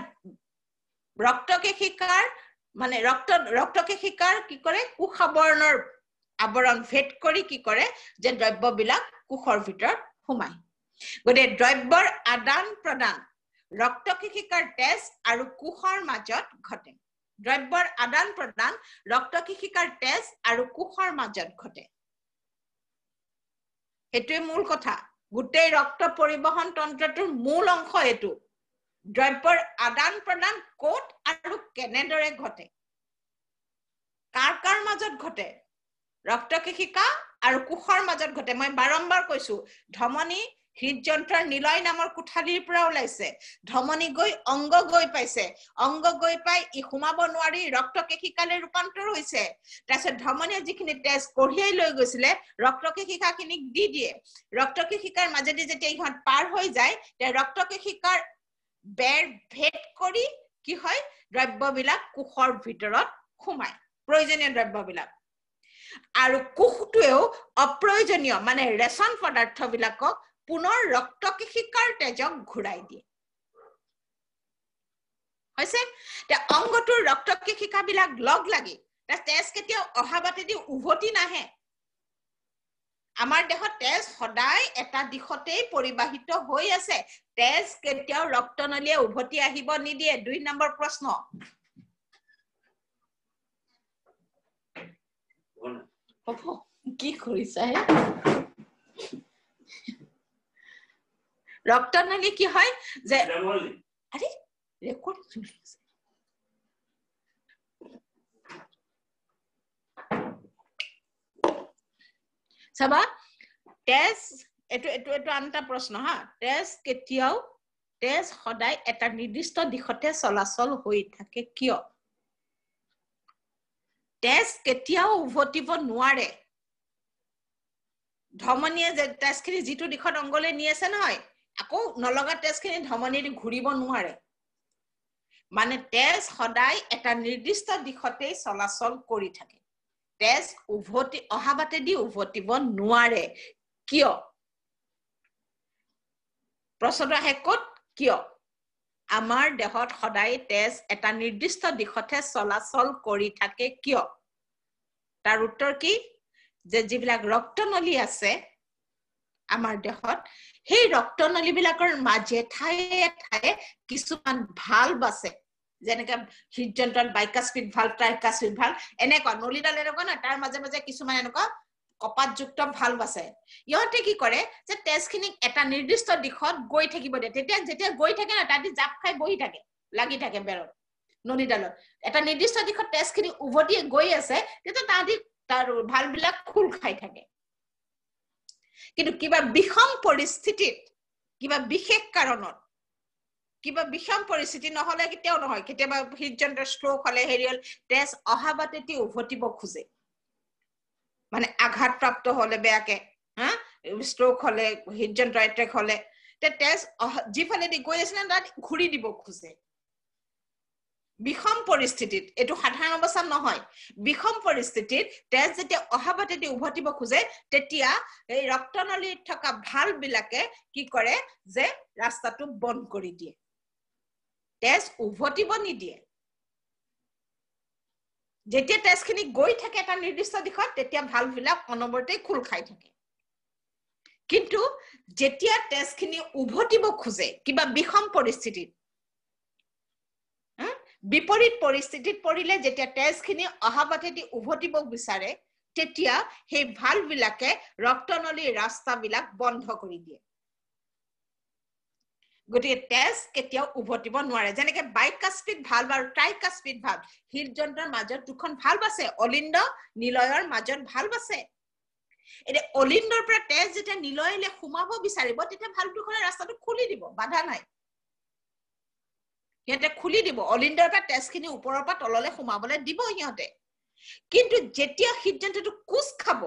মানে ৰক্তকেশিকাৰ কি কৰে কোষ আৱৰণ ভেদ কৰি কি কৰে যে দ্ৰব্যবিলাক কোষৰ ভিতৰত সোমায় গতিকে দ্ৰব্যৰ আদান প্ৰদান ৰক্তকেশিকাৰ তেজ আৰু কোষৰ মাজত ঘটে দ্ৰব্যৰ আদান প্ৰদান ৰক্তকেশিকাৰ তেজ আৰু কোষৰ মাজত ঘটে এটোৱে মূল কথা গোটেই ৰক্ত পৰিবহন তন্ত্ৰটোৰ মূল অংশ এটো দ্ৰব্যৰ আদান প্ৰদান কোট আৰু কেনেদৰে ঘটে কাৰ মাজত ঘটে ৰক্তকেশিকা আৰু কোষৰ মাজত ঘটে মই বাৰম্বাৰ কৈছো ধমনী হৃদযন্ত্ৰৰ নিলয় নামৰ কোঠালিৰ পৰা ওলাইছে ধমনী গৈ অংগ গৈ পাইছে অংগ গৈ পাই ই সোমাব নোৱাৰি ৰক্তকেশিকালৈ ৰূপান্তৰ হৈছে তাৰপিছত ধমনীয়ে যিখিনি তেজ কঢ়িয়াই লৈ গৈছিলে ৰক্তকেশিকাখিনিক দি দিয়ে ৰক্তকেশিকাৰ মাজেদি যেতিয়া ইহঁত পাৰ হৈ যায় তে ৰক্তকেশিকাৰ বেৰ ভেদ কৰি কি হয় দ্ৰব্যবিলাক কোষৰ ভিতৰত সোমায় প্ৰয়োজনীয় দ্ৰব্যবিলাক আৰু কোষটোৱেও অপ্ৰয়োজনীয় মানে ৰেচন পদাৰ্থবিলাকক পুনৰ ৰক্তকেশিকাৰ তেজক ঘূৰাই দিয়ে হৈছে তে অংগটোৰ ৰক্তকেশিকাবিলাক লগ লাগি তেজ কেতিয়াও অহা বাটেদি উভতি নাহে আমাৰ দেহত তেজ সদায় এটা দিশতেই পৰিবাহিত হৈ আছে তেজ কেতিয়াও ৰক্তনলীয়ে উভতি আহিব নিদিয়ে 2 নম্বৰ প্ৰশ্ন কি কৰিছা হে ৰক্তনলী কি হয় যে আৰে ৰেকৰ্ড চলে গেছে সাবা তেজ এটো আনটা প্ৰশ্ন হা তেজ সদায় এটা নিৰ্দিষ্ট দিশতে চলাচল হৈ থাকে কিয় তেজ কেতিয়াও উভতিব নোৱাৰে ধমনীয়ে যে তেজখিনি যিটো দিশত অংগলে নি আছে নহয় আকৌ নলগা তেজখিনি ধমনীৰে ঘূৰিব নোৱাৰে মানে তেজ সদায় এটা নিৰ্দিষ্ট দিশতে চলাচল কৰি থাকে তেজ উভতি অহা বাটেদি উভতিব নোৱাৰে কিয় প্ৰশ্নটো আহে ক'ত কিয় আমাৰ দেহত সদায় তেজ এটা নিৰ্দিষ্ট দিশতে চলাচল কৰি থাকে কিয় তাৰ উত্তৰ কি যে যিবিলাক ৰক্তনলী আছে আমাৰ দেহত সেই ৰক্তনলীবিলাকৰ মাজে ঠায়ে কিছুমান ভালভ আছে যেনেকা হৃদযন্ত্ৰত বাইকাস্পিড ভালভ ট্ৰাইকাস্পিড ভালভ এনেকুৱা নলীডাল এনেকুৱা না তাৰ মাজে মাজে কিছুমান এনেকুৱা কপাতযুক্ত ভালভ আছে ইহঁতে কি কৰে যে তেজখিনি এটা নিৰ্দিষ্ট দিশত গৈ থাকিব দিয়ে তেতিয়া যেতিয়া গৈ থাকে না তাতি জাপ খাই বহি থাকে লাগি থাকে বেৰত নলীডালত এটা নিৰ্দিষ্ট দিশত তেজখিনি উভতি গৈ আছে তেতিয়া তাতি তাৰ ভালভবিলাক খুল খাই থাকে কিন্তু কিবা বিষম পৰিস্থিতিত কিবা বিশেষ কাৰণত কিবা বিষম পৰিস্থিতি নহলে কেতিয়াও নহয় কেতিয়াবা হৃদযন্ত্ৰৰ ষ্ট্ৰোক হলে হেৰিয়ল তেজ অহা বাটেদি উভতিব খোজে মানে আঘাতপ্ৰাপ্ত হলে বেয়াকে হা ষ্ট্ৰোক হলে হৃদযন্ত্ৰ এটেক হলে তে তেজ যিফালেদি গৈ আছে না তাত ঘূৰি দিব খোজে বিষম পৰিস্থিতিত এটো সাধাৰণ অৱস্থা নহয় বিষম পৰিস্থিতিত তেজ যেতিয়া অহা বাটেদি উভতিব খোজে তেতিয়া এই ৰক্তনলীত থকা ভালভবিলাকে কি কৰে যে ৰাস্তাটো বন্ধ কৰি দিয়ে তেজ উভতিব নিদিয়ে যেতিয়া তেজখিনি গৈ থাকে এটা নিৰ্দিষ্ট দিশত তেতিয়া ভালভবিলাক অনবৰতে খুল খাই থাকে কিন্তু যেতিয়া তেজখিনি উভতিব খোজে কিবা বিষম পৰিস্থিতিত বিপৰীত পৰিস্থিতিত পৰিলে যেতিয়া তেজখিনি অহা বাটেদি উভতিব বিচাৰে তেতিয়া সেই ভালভবিলাকে ৰক্তনলীৰ ৰাস্তাবিলাক বন্ধ কৰি দিয়ে গতিকে তেজ কেতিয়াও উভতিব নোৱাৰে যেনেকে বাইকাস্পিড ভালভ আৰু ট্ৰাইকাস্পিড ভালভ হৃদযন্ত্ৰৰ মাজত দুখন ভালভ আছে অলিন্দ নিলয়ৰ মাজত ভালভ আছে এতে অলিন্দৰ পৰা তেজ যেতিয়া নিলয়লে সোমাব বিচাৰিব তেতিয়া ভালভ দুখনে ৰাস্তাটো খুলি দিব বাধা নাই সিহঁতে খুলি দিব অলিন্দৰ পৰা তেজখিনি ওপৰৰ পৰা তললে সোমাবলৈ দিব সিহঁতে কিন্তু যেতিয়া হৃদযন্ত্ৰটো কোচ খাব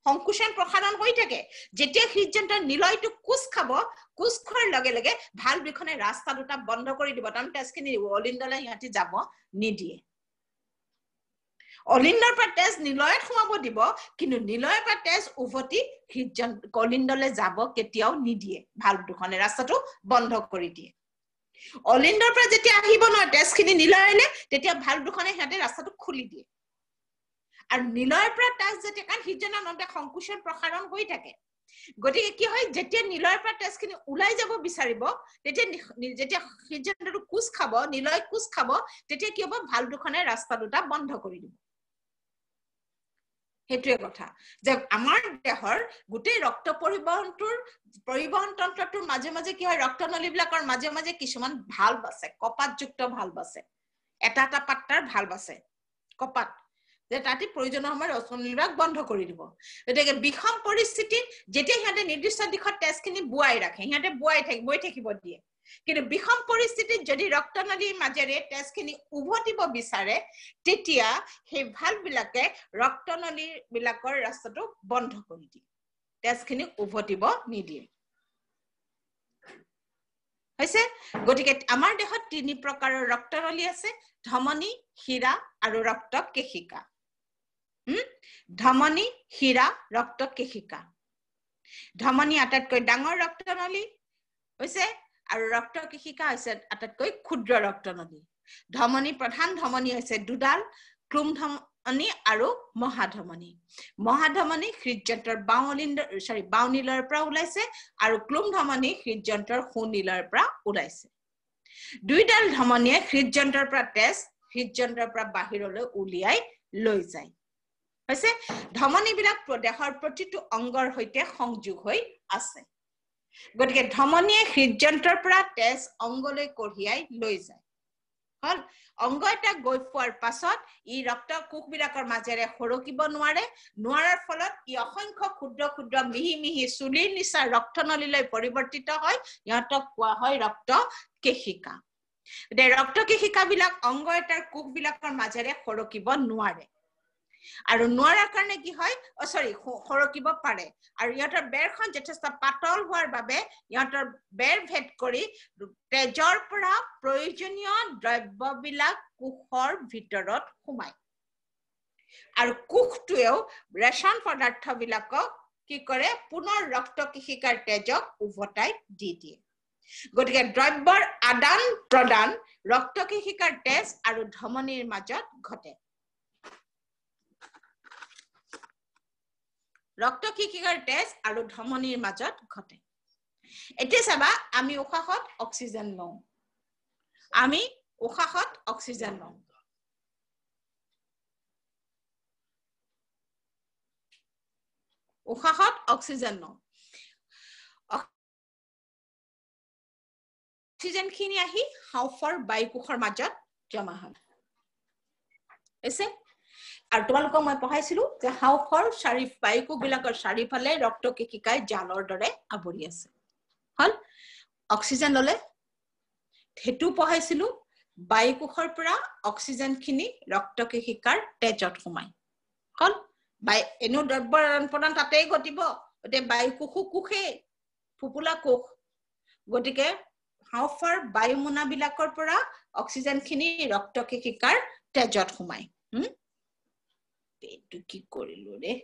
সংকোচন প্ৰসাৰণ হৈ থাকে যেতিয়া হৃদযন্ত্ৰৰ নিলয়টো কোচ খাব কোচ খোৱাৰ লগে লগে ভালভ দুখনে ৰাস্তা দুটা বন্ধ কৰি দিব কাৰণ তেজখিনি অলিন্দলে সিহঁতে যাব নিদিয়ে অলিন্দৰ পৰা তেজ নিলয়ত সোমাব দিব কিন্তু নিলয়ৰ পৰা তেজ উভতি হৃদযন্ত্ৰ অলিন্দলে যাব কেতিয়াও নিদিয়ে ভালভ দুখনে ৰাস্তাটো বন্ধ কৰি দিয়ে অলিন্দৰ পৰা যেতিয়া আহিব নহয় তেজখিনি নিলয়লে তেতিয়া ভালভ দুখনে সিহঁতে ৰাস্তাটো খুলি দিয়ে আৰু নিলয়ৰ পৰা তেজ যেতিয়া কাৰণ হৃদযন্ত্ৰৰ নতে সংকোচন প্ৰসাৰণ হৈ থাকে গতিকে কি হয় যেতিয়া নিলয়ৰ পৰা তেজখিনি ওলাই যাব বিচাৰিব তেতিয়া যেতিয়া হৃদযন্ত্ৰটো কোচ খাব নিলয় কোচ খাব তেতিয়া কি হ'ব ভালভ দুখনে ৰাস্তা দুটা বন্ধ কৰি দিব হেতুৱে কথা যে আমাৰ দেহৰ গোটেই ৰক্ত পৰিবহন তন্ত্ৰটোৰ মাজে মাজে কি হয় ৰক্তনলীবিলাকৰ মাজে মাজে কিছুমান ভালভ আছে কপাতযুক্ত ভালভ আছে এটা এটা পাত্তাৰ ভালভ আছে কপাত যে তাতে প্ৰয়োজনীয় সময়ত ৰক্তনলীবিলাক বন্ধ কৰি দিব গতিকে বিষম পৰিস্থিতিত যেতিয়া সিহঁতে নিৰ্দিষ্ট দিশত তেজখিনি বুৱাই ৰাখে সিহঁতে বৈ থাকিব দিয়ে কিন্তু বিষম পৰিস্থিতিত যদি ৰক্তনলীৰ মাজেৰে তেজখিনি উভতিব বিচাৰে তেতিয়া সেই ভালভবিলাকে ৰক্তনলীৰ বিলাকৰ ৰাস্তাটো বন্ধ কৰি দিয়ে তেজখিনি উভতিব নিদিয়ে হৈছে গতিকে আমাৰ দেহত তিনি প্ৰকাৰৰ ৰক্তনলী আছে ধমনী শিৰা আৰু ৰক্ত কেশিকা ধমনী শিৰা ৰক্ত কেশিকা ধমনী আটাইতকৈ ডাঙৰ ৰক্তনলী হৈছে আৰু ৰক্ত কেশিকা হৈছে আটাইতকৈ ক্ষুদ্ৰ ৰক্তনলী ধমনী প্ৰধান ধমনী হৈছে দুডাল ক্লুম ধমনী আৰু মহাধমনী হৃদযন্ত্ৰৰ বাওনিলৰ পৰা ওলাইছে আৰু ক্লুম ধমনী হৃদযন্ত্ৰৰ সোঁনিলৰ পৰা ওলাইছে দুইডাল ধমনীয়ে হৃদযন্ত্ৰৰ পৰা তেজ হৃদযন্ত্ৰৰ পৰা বাহিৰলৈ উলিয়াই লৈ যায় হৈছে ধমনীবিলাক দেহৰ প্ৰতিটো অংগৰ সৈতে সংযোগ হৈ আছে গতিকে ধমনীয়ে হৃদযন্ত্ৰৰ পৰা তেজ অংগলৈ কঢ়িয়াই লৈ যায় হল অংগ এটা গৈ পোৱাৰ পাছত ই ৰক্ত কোষবিলাকৰ মাজেৰে সৰকিব নোৱাৰাৰ ফলত ই অসংখ্য ক্ষুদ্ৰ ক্ষুদ্ৰ মিহি মিহি চুলিৰ নিচা ৰক্তনলীলৈ পৰিৱৰ্তিত হয় ইহঁতক কোৱা হয় ৰক্ত কেশিকা ৰক্ত কেশিকাবিলাক অংগ এটাৰ কোষবিলাকৰ মাজেৰে সৰকিব নোৱাৰে আৰু নোৱাৰাৰ কাৰণে কি হয় সৰকিব পাৰে আৰু ইহঁতৰ বেৰখন যথেষ্ট পাতল হোৱাৰ বাবে ইহঁতৰ বেৰ ভেদ কৰি তেজৰ পৰা প্ৰয়োজনীয় দ্ৰব্যবিলাক কোষৰ ভিতৰত সোমায় আৰু কোষটোৱেও ৰেচন পদাৰ্থবিলাকক কি কৰে পুনৰ ৰক্ত কেশিকাৰ তেজক উভতাই দি দিয়ে গতিকে দ্ৰব্যৰ আদান প্ৰদান ৰক্ত কেশিকাৰ তেজ আৰু ধমনীৰ মাজত ঘটে ৰক্ত কেশিকাৰ তেজ আৰু ধমনীৰ মাজত ঘটে এতিয়া চাবা আমি উশাহত অক্সিজেন লওঁ অক্সিজেন লওঁ অক্সিজেন খিনি আহি হাঁওফাঁওৰ বায়ুকোষৰ মাজত জমা হয় আৰু তোমালোকক মই পঢ়াইছিলো যে হাঁওফাঁওৰ বায়ুকোষবিলাকৰ চাৰিওফালে ৰক্ত কেশিকাই জালৰ দৰে আৱৰি আছে হল অক্সিজেন ললে হেতু পঢ়াইছিলো বায়ুকোষৰ পৰা অক্সিজেন খিনি ৰক্ত কেশিকাৰ তেজত সোমায় হল এনেও দ্ৰব্যৰ আদান প্ৰদান তাতেই ঘটিব গতিকে বায়ুকোষে ফুপুলা কোষ গতিকে হাঁওফাঁওৰ বায়ুমোনাবিলাকৰ পৰা অক্সিজেন খিনি ৰক্ত কেশিকাৰ তেজত সোমায় এইটো কি কৰিলো ৰে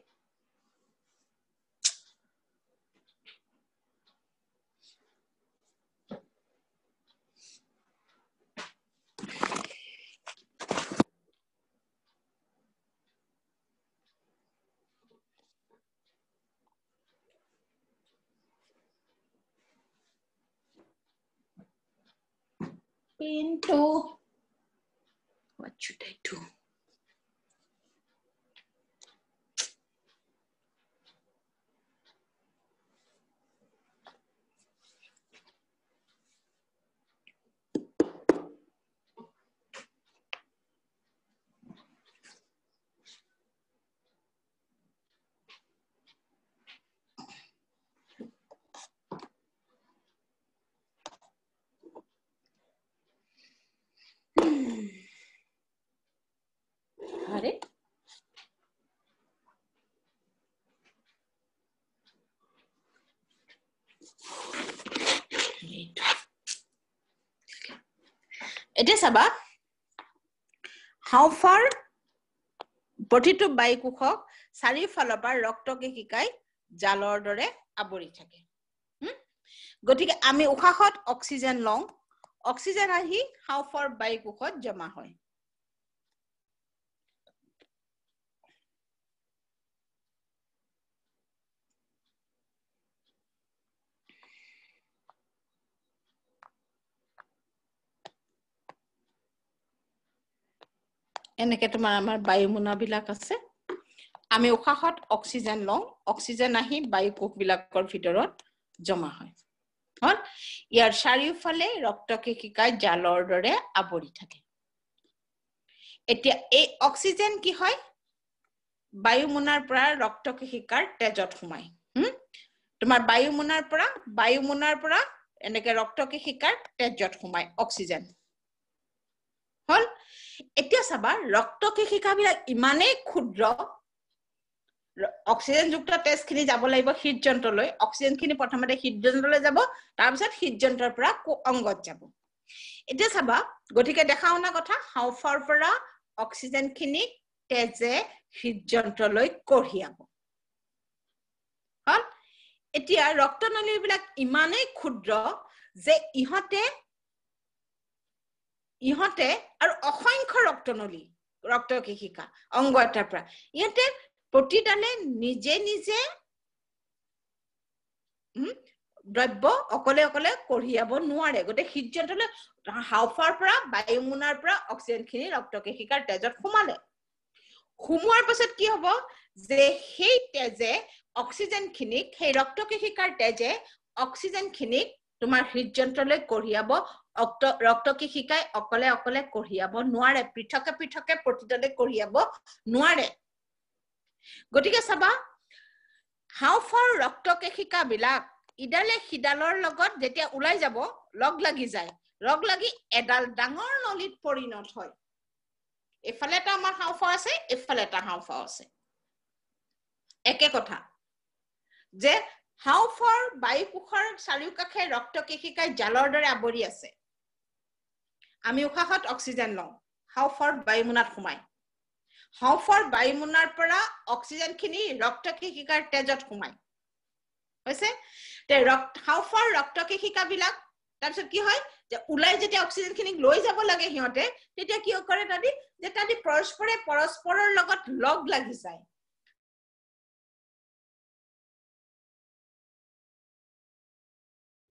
Pinto. What should I do? এতিয়া চাবা হাওফাৰ প্ৰতিটো বায়ুকোষক চাৰিওফালৰ পৰা ৰক্তকেশিকাই জালৰ দৰে আৱৰি থাকে গতিকে আমি উশাহত অক্সিজেন লওঁ অক্সিজেন আহি হাওফাৰ বায়ুকোষত জমা হয় এনেকে তোমাৰ আমাৰ বায়ুমোনা বিলাক আছে আমি উশাহত অক্সিজেন লওঁ অক্সিজেন আহি বায়ুকোষ বিলাকৰ ভিতৰত জমা হয় হল ইয়াৰ চাৰিওফালে ৰক্তকেশিকাই জালৰ দৰে আৱৰি থাকে এতিয়া এই অক্সিজেন কি হয় বায়ুমোনাৰ পৰা ৰক্তকেশিকাৰ তেজত সোমায় তোমাৰ বায়ুমোনাৰ পৰা এনেকে ৰক্তকেশিকাৰ তেজত সোমায় অক্সিজেন হল এতিয়া চাবা ৰক্তকেশিকাবিলাক ইমানেই ক্ষুদ্ৰ অক্সিজেন যুক্ত তেজখিনি যাব লাগিব হৃদযন্ত্ৰলৈ অক্সিজেনখিনি প্ৰথমতে হৃদযন্ত্ৰলৈ যাব তাৰ পিছত হৃদযন্ত্ৰৰ পৰা অংগত যাব এতিয়া চাবা গতিকে দেখাও না কথা হাওফাৰ পৰা অক্সিজেনখিনি তেজে হৃদযন্ত্ৰলৈ কঢ়িয়াব হল এতিয়া ৰক্তনলীবিলাক ইমানেই ক্ষুদ্ৰ যে ইহঁতে আৰু অসংখ্য ৰক্তনলী ৰক্তকেশিকা অংগ এটাৰ পৰা ইহঁতে প্ৰতিদানে নিজে নিজে দ্ৰব্য অকলে অকলে কঢ়িয়াব নোৱাৰে গতিকে হৃদযন্ত্ৰলৈ হাওফাৰ পৰা বায়ুমোনাৰ পৰা অক্সিজেনখিনি ৰক্তকেশিকাৰ তেজত সোমোৱাৰ পাছত কি হ'ব যে সেই তেজে অক্সিজেনখিনিক সেই ৰক্তকেশিকাৰ তেজে অক্সিজেনখিনিক তোমাৰ হৃদযন্ত্ৰলৈ কঢ়িয়াব ৰক্তকেশিকাই অকলে অকলে কঢ়িয়াব নোৱাৰে পৃথকে পৃথকে প্ৰতিদানে কঢ়িয়াব নোৱাৰে গতিকে চাবা হাওফাৰ ৰক্তকেশিকাবিলাক ইডালে সিডালৰ লগত যেতিয়া ওলাই যাব লগ লাগি এডাল ডাঙৰ নলীত পৰিণত হয় এফালে এটা আমাৰ হাওফাৰ আছে এফালে এটা হাওফাৰ আছে একে কথা যে হাওফাৰ বায়ুকোষৰ চাৰিওকাষে ৰক্তকেশিকাই জালৰ দৰে আৱৰি আছে আমি উশাহত অক্সিজেন লওঁ হাওফাৰ বায়ুমোনাত সোমায় হাওফাৰ বায়ুমোনাৰ পৰা অক্সিজেনখিনি ৰক্তকেশিকাৰ তেজত সোমায় হৈছে হাওফাৰ ৰক্তকেশিকাবিলাক তাৰপিছত কি হয় যে ওলাই যেতিয়া অক্সিজেনখিনিক লৈ যাব লাগে সিহঁতে তেতিয়া কি কৰে তাহাঁতি পৰস্পৰৰ লগত লগ লাগি যায়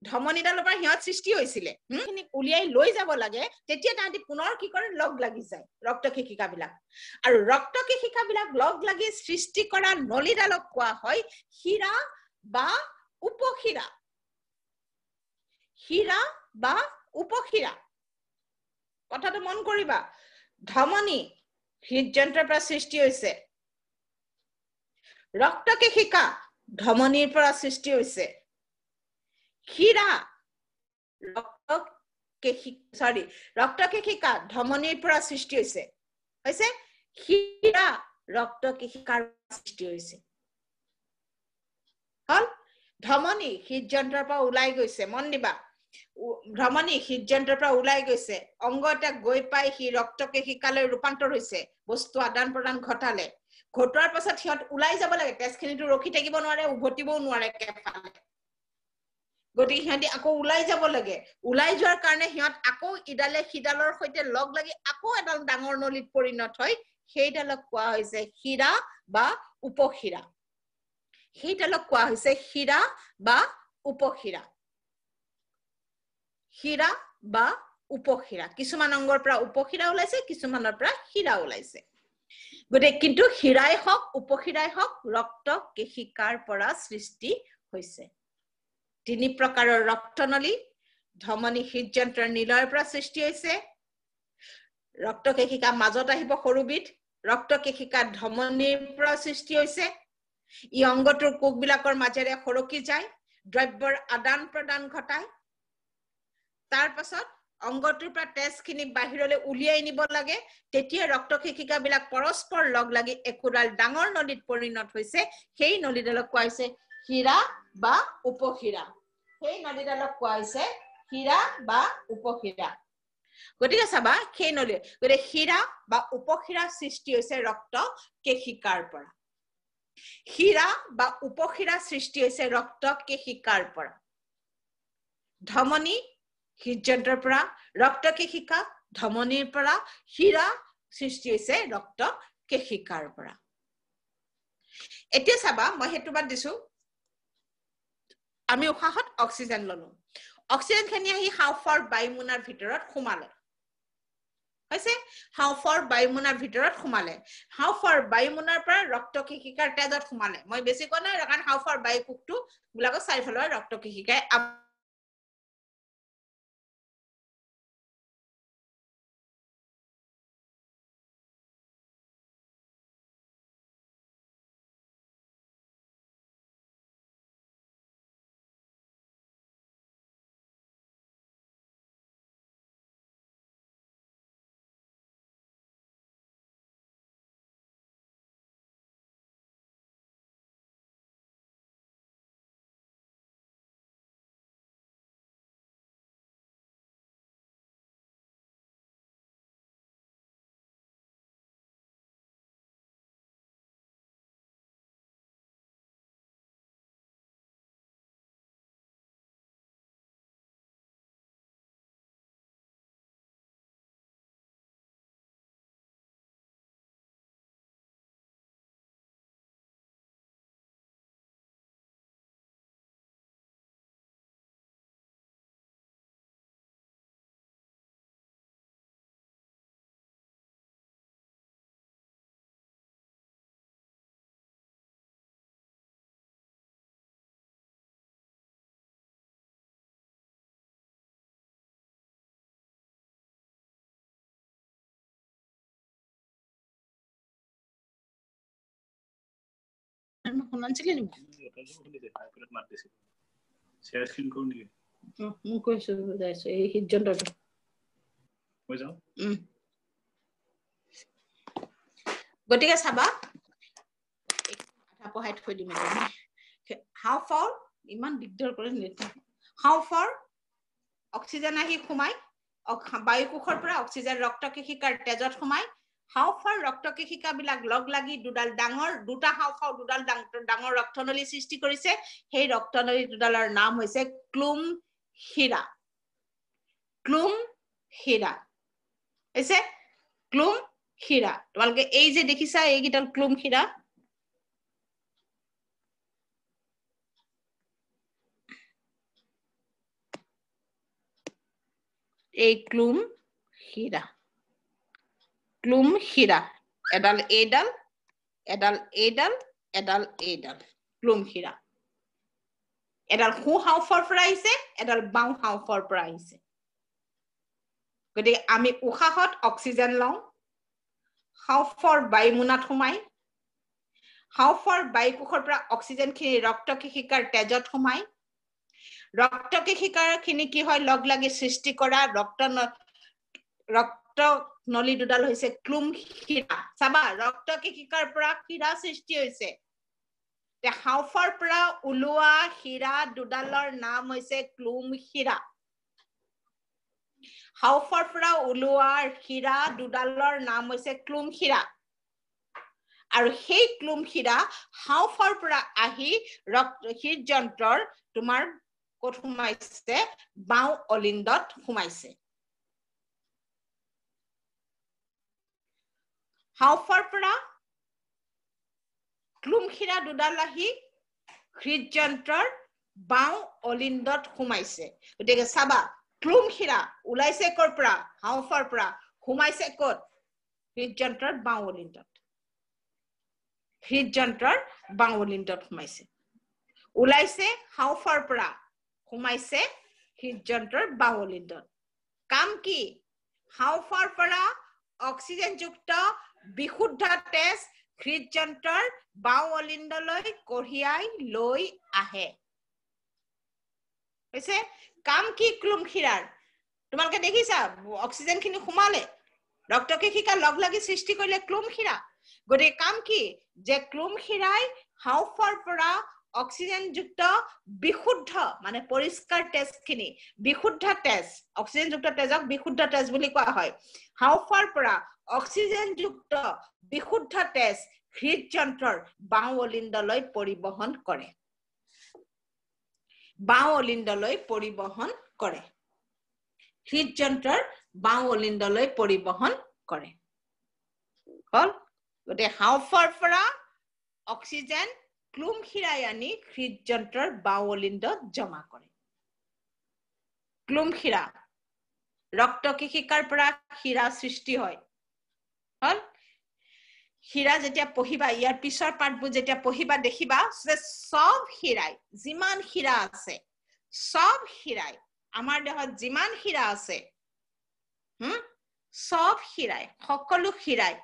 ধমনীডালৰ পৰা সিহঁত সৃষ্টি হৈছিলে উলিয়াই লৈ যাব লাগে তেতিয়া তাহাঁতি পুনৰ কি কৰে লগ লাগি যায় ৰক্তকেশিকাবিলাক আৰু ৰক্তকেশিকাবিলাক লগ লাগি সৃষ্টি কৰা নলীডালক কোৱা হয় শিৰা বা উপশিৰা কথাটো মন কৰিবা ধমনী হৃদযন্ত্ৰৰ পৰা সৃষ্টি হৈছে ৰক্তকেশিকা ধমনীৰ পৰা সৃষ্টি হৈছে শিৰা ৰক্তকেশিকা ধমনীৰ পৰা সৃষ্টি হৈছে শিৰা ৰক্তকেশিকাৰ সৃষ্টি হৈছে হল ধমনী হৃদযন্ত্ৰৰ পৰা ওলাই গৈছে মন দিবা ধমনী হৃদযন্ত্ৰৰ পৰা ওলাই গৈছে অংগ এটা গৈ পাই সি ৰক্তকেশিকালৈ ৰূপান্তৰ হৈছে বস্তু আদান প্ৰদান ঘটোৱাৰ পাছত সিহঁত ওলাই যাব লাগে তেজখিনিটো ৰখি থাকিব নোৱাৰে উভতিবও নোৱাৰে কেফালে গতিকে সিহঁতি আকৌ ওলাই যাব লাগে ওলাই যোৱাৰ কাৰণে সিহঁত আকৌ ইডালে সিডালৰ সৈতে লগ লাগি আকৌ এডাল ডাঙৰ নলীত পৰিণত হয় সেইডালক কোৱা হৈছে শিৰা বা উপশিৰা শিৰা বা উপশিৰা কিছুমান অংগৰ পৰা উপশিৰা ওলাইছে কিছুমানৰ পৰা শিৰা ওলাইছে গতিকে কিন্তু শিৰাই হওক উপশিৰাই হওক ৰক্তকেশিকাৰ পৰা সৃষ্টি হৈছে তিনি প্ৰকাৰৰ ৰক্তনলী ধমনী হৃদযন্ত্ৰৰ নিলয়ৰ পৰা সৃষ্টি হৈছে ৰক্তকেশিকা মাজত আহিব সৰুবিধ ৰক্তকেশিকা ধমনীৰ পৰা সৃষ্টি হৈছে ই অংগটোৰ কোষবিলাকৰ মাজেৰে সৰকি যায় দ্ৰব্যৰ আদান প্ৰদান ঘটায় তাৰ পাছত অংগটোৰ পৰা তেজখিনি বাহিৰলৈ উলিয়াই নিব লাগে তেতিয়া ৰক্তকেশিকাবিলাক পৰস্পৰ লগ লাগি একোডাল ডাঙৰ নলীত পৰিণত হৈছে সেই নলীডালক কোৱা হৈছে শিৰা বা উপশিৰা গতিকে চাবা সেই নলী গতিকে হীৰা বা উপশিৰা সৃষ্টি হৈছে ৰক্ত কেশিকাৰ পৰা হীৰা বা উপশিৰা সৃষ্টি হৈছে ৰক্ত কেশিকাৰ পৰা ধমনী হৃদযন্ত্ৰৰ পৰা ৰক্ত কেশিকা ধমনীৰ পৰা হীৰা সৃষ্টি হৈছে ৰক্ত কেশিকাৰ পৰা এতিয়া চাবা মই হেতু বাদ দিছো আমি উশাহত অক্সিজেন ললো অক্সিজেন খিনি আহি হাওফাওৰ বায়ুমোনাৰ ভিতৰত সোমালে হৈছে হাওফাওৰ বায়ুমোনাৰ ভিতৰত সোমালে হাওফাওৰ বায়ুমোনাৰ পৰা ৰক্ত কেশিকাৰ তেজত সোমালে মই বেছি কোৱা নাই কাৰণ হাওফাওৰ বায়ুকোষটো বিলাকৰ চাৰিফালৰ ৰক্ত কেশিকাই শুনানছিলে নি মাত দিছিল শেয়াৰ স্ক্ৰীন কৰো নেকি মই কৈছো যাইছো এই হৃদযন্ত্ৰটো হৈ যাও গতিকে চাবা আধা পঢ়াই থৈ দিম হাওফাওৰ ইমান দিগদাৰ কৰে হাওফাওৰ অক্সিজেন আহি সোমাই বায়ুকোষৰ পৰা অক্সিজেন ৰক্ত কেশিকাৰ তেজত সোমাই হাওফাওৰ ৰক্ত কেশিকা বিলাক লগ লাগি দুটা হাওফাও দুডাল ডাঙৰ ৰক্তনলী সৃষ্টি কৰিছে সেই ৰক্তনলী দুডালৰ নাম হৈছে ক্লুম হীৰা হৈছে ক্লুম হীৰা তোমালোকে এই যে দেখিছা এইকেইডাল ক্লুম হীৰা এই ক্লুম হীৰা এডাল এইডাল ক্লুম হীৰা এডাল সু হাওফাওৰ পৰা আহিছে এডাল বাওঁ হাওফাওৰ পৰা আহিছে গতিকে আমি উশাহত অক্সিজেন লওঁ হাওফাওৰ বায়ুমোনাত সোমাই হাওফাওৰ বায়ুকোষৰ পৰা অক্সিজেন খিনি ৰক্ত কেশিকাৰ তেজত সোমাই ৰক্ত কেশিকাৰ খিনি কি হয় লগ লাগি সৃষ্টি কৰা ৰক্ত নলী দুডাল হৈছে ক্লুম হীৰা চাবা ৰক্ত কেশিকাৰ পৰা হীৰা সৃষ্টি হৈছে হাওফাওৰ পৰা ওলোৱা হীৰা দুডালৰ নাম হৈছে ক্লুম হীৰা হাওফাওৰ পৰা ওলোৱা হীৰা দুডালৰ নাম হৈছে ক্লুম হীৰা আৰু সেই ক্লুম হীৰা হাওফাওৰ পৰা আহি হৃদযন্ত্ৰৰ তোমাৰ ক'ত সোমাইছে বাওঁ অলিন্দত সোমাইছে হাওফাওৰ পৰা ক্লুম হীৰা দুডাল আহি হৃদযন্ত্ৰৰ বাওঁ অলিন্দত সোমাইছে গতিকে চাবা ক্লুম হীৰা ওলাইছে ক'ৰ পৰা হাওফাওৰ পৰা সোমাইছে ক'ত হৃদযন্ত্ৰৰ বাওঁ অলিন্দত সোমাইছে ওলাইছে হাওফাওৰ পৰা সোমাইছে হৃদযন্ত্ৰৰ বাওঁ অলিন্দত কাম কি হাওফাওৰ পৰা অক্সিজেনযুক্ত বিশুদ্ধ তেজ হৃদযন্ত্ৰৰ বাওঁ অলিন্দলৈ কঢ়িয়াই লৈ আহে হৈছে কাম কি ক্লুম হীৰাৰ তোমালোকে দেখিছা অক্সিজেন খিনি সোমালে ৰক্ত কেশিকা লগ লাগি সৃষ্টি কৰিলে ক্লুম হীৰা গতিকে কাম কি যে ক্লুম হীৰাই হাওফাওৰ পৰা অক্সিজেন যুক্ত বিশুদ্ধ মানে পৰিষ্কাৰ তেজখিনি বিশুদ্ধ তেজ অক্সিজেন যুক্ত তেজক বিশুদ্ধ তেজ বুলি কোৱা হয় হাওফাৰ পৰা অক্সিজেন যুক্ত বিশুদ্ধ তেজ হৃদযন্ত্ৰৰ বাওঁ অলিন্দলৈ পৰিবহন কৰে বাওঁ অলিন্দলৈ পৰিবহন কৰে হৃদযন্ত্ৰৰ বাওঁ অলিন্দলৈ পৰিবহন কৰে হল গতে হাওফাৰ পৰা অক্সিজেন ক্লুম খিৰাই আনি হৃদযন্ত্ৰৰ বাওঁ অলিন্দত জমা কৰে ক্লুম খিৰা ৰক্তকেশিকাৰ পৰা খিৰা সৃষ্টি হয় হল খিৰা যেতিয়া পঢ়িবা ইয়াৰ পিছৰ পাঠবোৰ যেতিয়া পঢ়িবা দেখিবা যে সব খিৰাই যিমান খিৰা আছে সব খিৰাই আমাৰ দেহত যিমান খিৰা আছে সব খিৰাই সকলো খিৰাই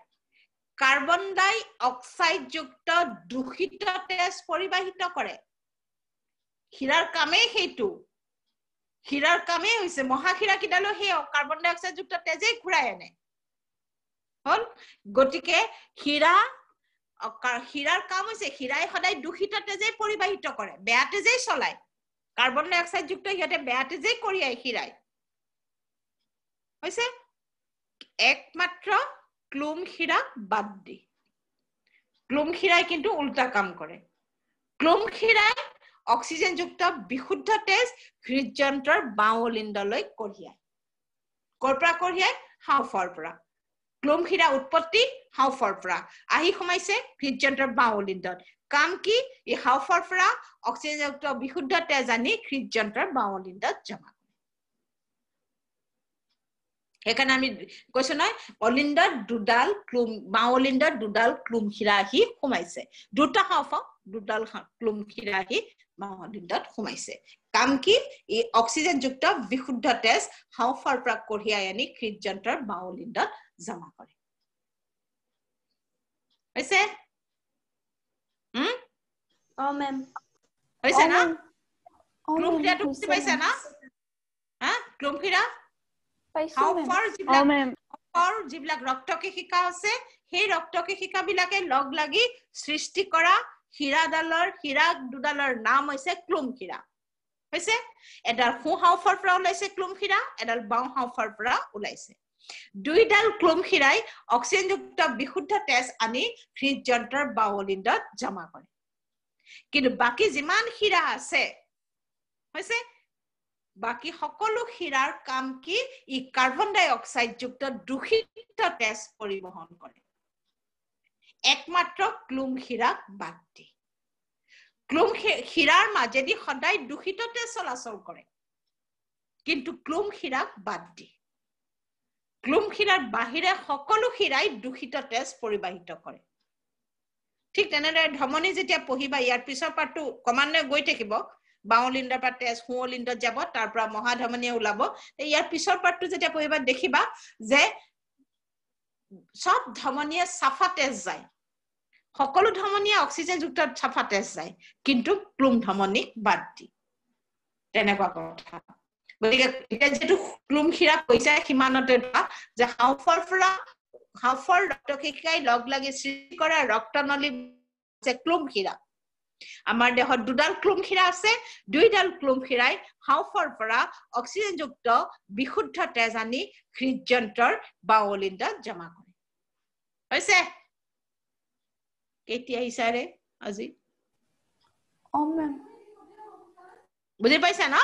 কাৰ্বন ডাই অক্সাইড যুক্ত দূষিত তেজ পৰিবাহিত কৰে খিৰাৰ কামে হেতু খিৰাৰ কামে হৈছে মহাখিৰা কিডালো হে কাৰ্বন ডাই অক্সাইড যুক্ত তেজে ঘুৰাই আনে হল গটিকে খিৰাৰ কাম হৈছে খিৰাই সদায় দূষিত তেজে পৰিবাহিত কৰে বেয়া তেজে চলায় কাৰ্বন ডাই অক্সাইড যুক্ত হিতে বেয়া তেজে কৰিয়াই খিৰাই হৈছে একমাত্ৰ ক্লুম খিৰা বাদ দি ক্লুম খিৰাই কিন্তু উল্টা কাম কৰে ক্লুম খিৰাই অক্সিজেন যুক্ত বিশুদ্ধ তেজ হৃদযন্ত্ৰৰ বাওঁ অলিন্দলৈ কঢ়িয়ায় কৰ পৰা কঢ়িয়ায় হাওফাৰ পৰা ক্লুম খিৰা উৎপত্তি হাওফাৰ পৰা আহি সোমাইছে হৃদযন্ত্ৰৰ বাওঁ অলিন্দত কাম কি এই হাওফাৰ পৰা অক্সিজেন যুক্ত বিশুদ্ধ তেজ আনি হৃদযন্ত্ৰৰ বাওঁ অলিন্দত জমা এখানে আমি কৈছো নয় অলিন্দত দুডাল ক্লুম বাওঁ অলিন্দত দুডাল ক্লুম খিৰা আহি সোমাইছে দুটা হাওফাৰ দুডাল ক্লুম খিৰা আহি বাওঁ অলিন্দত সোমাইছে কাম কি এই অক্সিজেন যুক্ত বিশুদ্ধ তেজ হাওফাৰ পৰা কঢ়িয়াই আনি হৃদযন্ত্ৰৰ বাওঁ অলিন্দত জমা কৰে হৈছে মেম হৈছে না ক্লুম খিৰাটো বুজি পাইছা না ক্লুম খিৰা হাওফাৰ যিবিলাক ৰক্তকেশিকা আছে সেই ৰক্তকেশিকা বিলাকে লগ লাগি সৃষ্টি কৰা খিৰা দুডালৰ নাম হৈছে ক্লুম খিৰা হৈছে এডাল সু হাওফাৰ পৰা ওলাইছে ক্লুম খিৰা এডাল বাওঁ হাওফাৰ পৰা ওলাইছে দুইডাল ক্লুম খিৰাই অক্সিজেন যুক্ত বিশুদ্ধ তেজ আনি হৃদযন্ত্ৰৰ বাওঁ অলিন্দত জমা কৰে কিন্তু বাকি যিমান খিৰা আছে হৈছে বাকি সকলো খিৰাৰ কাম কি ই কাৰ্বন ডাই অক্সাইড যুক্ত দূষিত তেজ পৰিবহন কৰে একমাত্ৰ ক্লুম খিৰাক বাদ দি ক্লুম খিৰাৰ মাজেদি সদায় দূষিত তেজ চলাচল কৰে কিন্তু ক্লুম খিৰাক বাদ দি ক্লুম খিৰাৰ বাহিৰে সকলো খিৰাই দূষিত তেজ পৰিবাহিত কৰে ঠিক তেনেদৰে ধমনী যেতিয়া পঢ়িবা ইয়াৰ পিছৰ পাঠটো ক্ৰমান্বয়ে গৈ থাকিব বাওঁ অলিন্দৰ পৰা তেজ সু অলিন্দত যাব তাৰ পৰা মহাধমনীয়ে ওলাব ইয়াৰ পিছৰ পাঠটো যেতিয়া পঢ়িবা দেখিবা যে সব ধমনীয়ে সাফা তেজ যায় সকলো ধমনীয়ে অক্সিজেন যুক্ত সাফা তেজ যায় কিন্তু ক্লুম ধমনীক বাদ দি তেনেকুৱা কথা গতিকে এটা যেটো ক্লুম খিৰা কৈছে সীমানতে যে হাওফাৰ ৰক্তকেশিকাই লগ লাগি সৃষ্টি কৰা ৰক্তনলী যে ক্লুম খিৰা আমাৰ দেহত দুডাল ক্লুম খিৰা আছে দুইডাল ক্লুম খিৰাই হাওফাৰ পৰা অক্সিজেন যুক্ত বিশুদ্ধ তেজ আনি হৃদযন্ত্ৰৰ বাওঁ অলিন্দত জমা কৰে হৈছে কেতিয়া হিচাৰে আজি মেম বুজি পাইছা না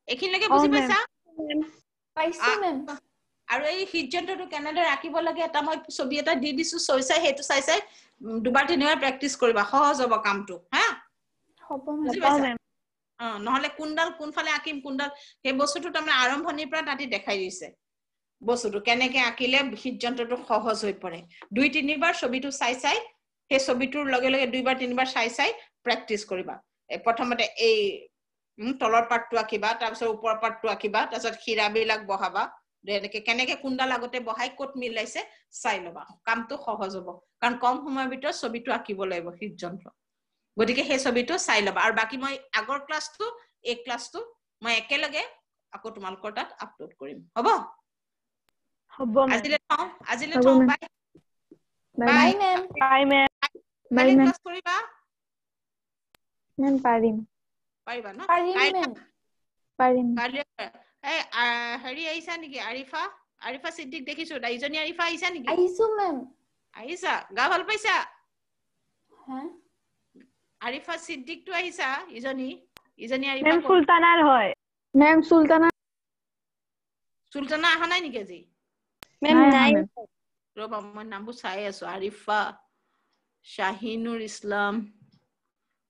এখিনলৈকে বুজি পাইছা পাইছো মেম আৰু এই হৃদযন্ত্ৰটো কেনেদৰে ৰাখিব লাগে এটা মই ছবি এটা দি দিছো চাই হেতু চাই দুবাৰ তিনিবাৰ প্ৰেক্টিস কৰিবা সহজ হ'ব কামটো হা হ'ব মেম নহলে কোনডাল কোনফালে আঁকিম কোনডাল সেই বস্তুটো তাৰমানে আৰম্ভণিৰ পৰা তাতি দেখাই দিছে বস্তুটো কেনেকে আঁকিলে হৃদযন্ত্ৰটো সহজ হৈ পৰে দুই তিনিবাৰ ছবিটো চাই সেই ছবিটোৰ লগে লগে দুইবাৰ তিনিবাৰ চাই প্ৰেক্টিস কৰিবা প্ৰথমতে এই তলৰ পাৰ্টটো আঁকিবা তাৰপিছত ওপৰৰ পাৰ্টটো আঁকিবা তাৰপিছত খিৰাবিলাক বহাবা এনেকে কেনেকে কুণ্ডাল আগতে বহাই কোট মিলাইছে চাই লবা কামটো সহজ হ'ব কাৰণ কম সময়ৰ ভিতৰত ছবিটো আঁকিব লাগিব হৃদযন্ত্ৰ গতিকে সেই ছবিটো চাই লবা আৰু বাকি মই আগৰ ক্লাছটো এই ক্লাছটো মই একেলগে আকৌ তোমালোকৰ তাত আপলোড কৰিম হ'ব আজিলে থওঁ বাই বাই মেম ক্লাছ কৰিবা মেম পাৰিম পাৰিবা ন পাৰিম মেম পাৰিম এই হেৰি আহিছা নেকি আৰিফা আৰিফা সিদ্দিক দেখিছো ইজনী আৰিফা আহিছা নেকি আহিছো মেম আহিছা গা ভাল পাইছা হা আৰিফা সিদ্দিকটো আহিছা ইজনী আৰিফা মেম সুলতানাৰ হয় মেম সুলতানা আহা নাই নেকি আজি মেম নাই ৰবা মই নামবোৰ চাই আছো আৰিফা শাহিনুৰ ইছলাম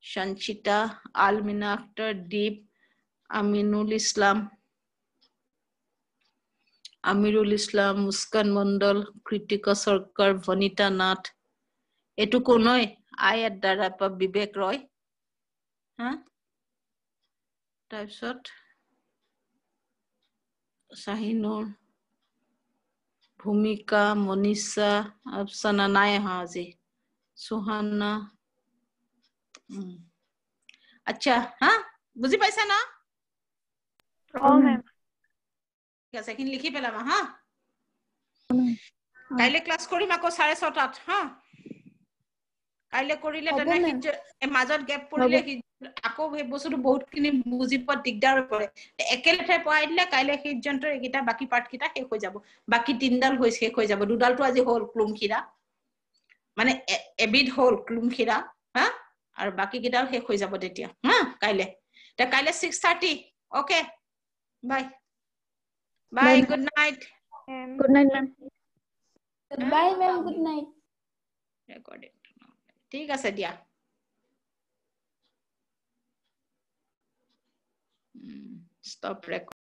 সঞ্চিতা আলমিনা আক্তাৰ দীপ আমিনুল ইছলাম আমিৰুল ইছলাম মুস্কান মণ্ডল কৃতিকা সৰকাৰ ভনিতা নাথ এইটো কোনই আই বিবেক ৰয় হা তাৰপিছত শাহিনুৰ ভূমিকা মনীষা আফসানা নাই আহা আজি সুহানা আচ্ছা হা বুজি পাইছা না মেম ঠিক আছে এইখিনি লিখি পেলাবা হা কাইলে ক্লাছ কৰিম আকৌ 6:30 হা কাইলে কৰিলে তেনে মাজত গেপ পৰিলে আকৌ সেই বস্তুটো বহুত খিনি বুজি পোৱা দিগদাৰ হৈ পৰে একেলেঠাই পঢ়াই দিলে কাইলে সিজন্তৰ এইকেইটা বাকি পাৰ্ট কেইটা শেষ হৈ যাব বাকি তিনডাল শেষ হৈ যাব দুডালটো আজি হ'ল ক্লুমখিৰা মানে এবিধ হ'ল ক্লুমখিৰা হা আৰু বাকি কেইটাও শেষ হৈ যাব তেতিয়া হা কাইলে 6:30 okay bye bye good night ma'am bye ma'am good night recording ঠিক আছে দিয়া stop record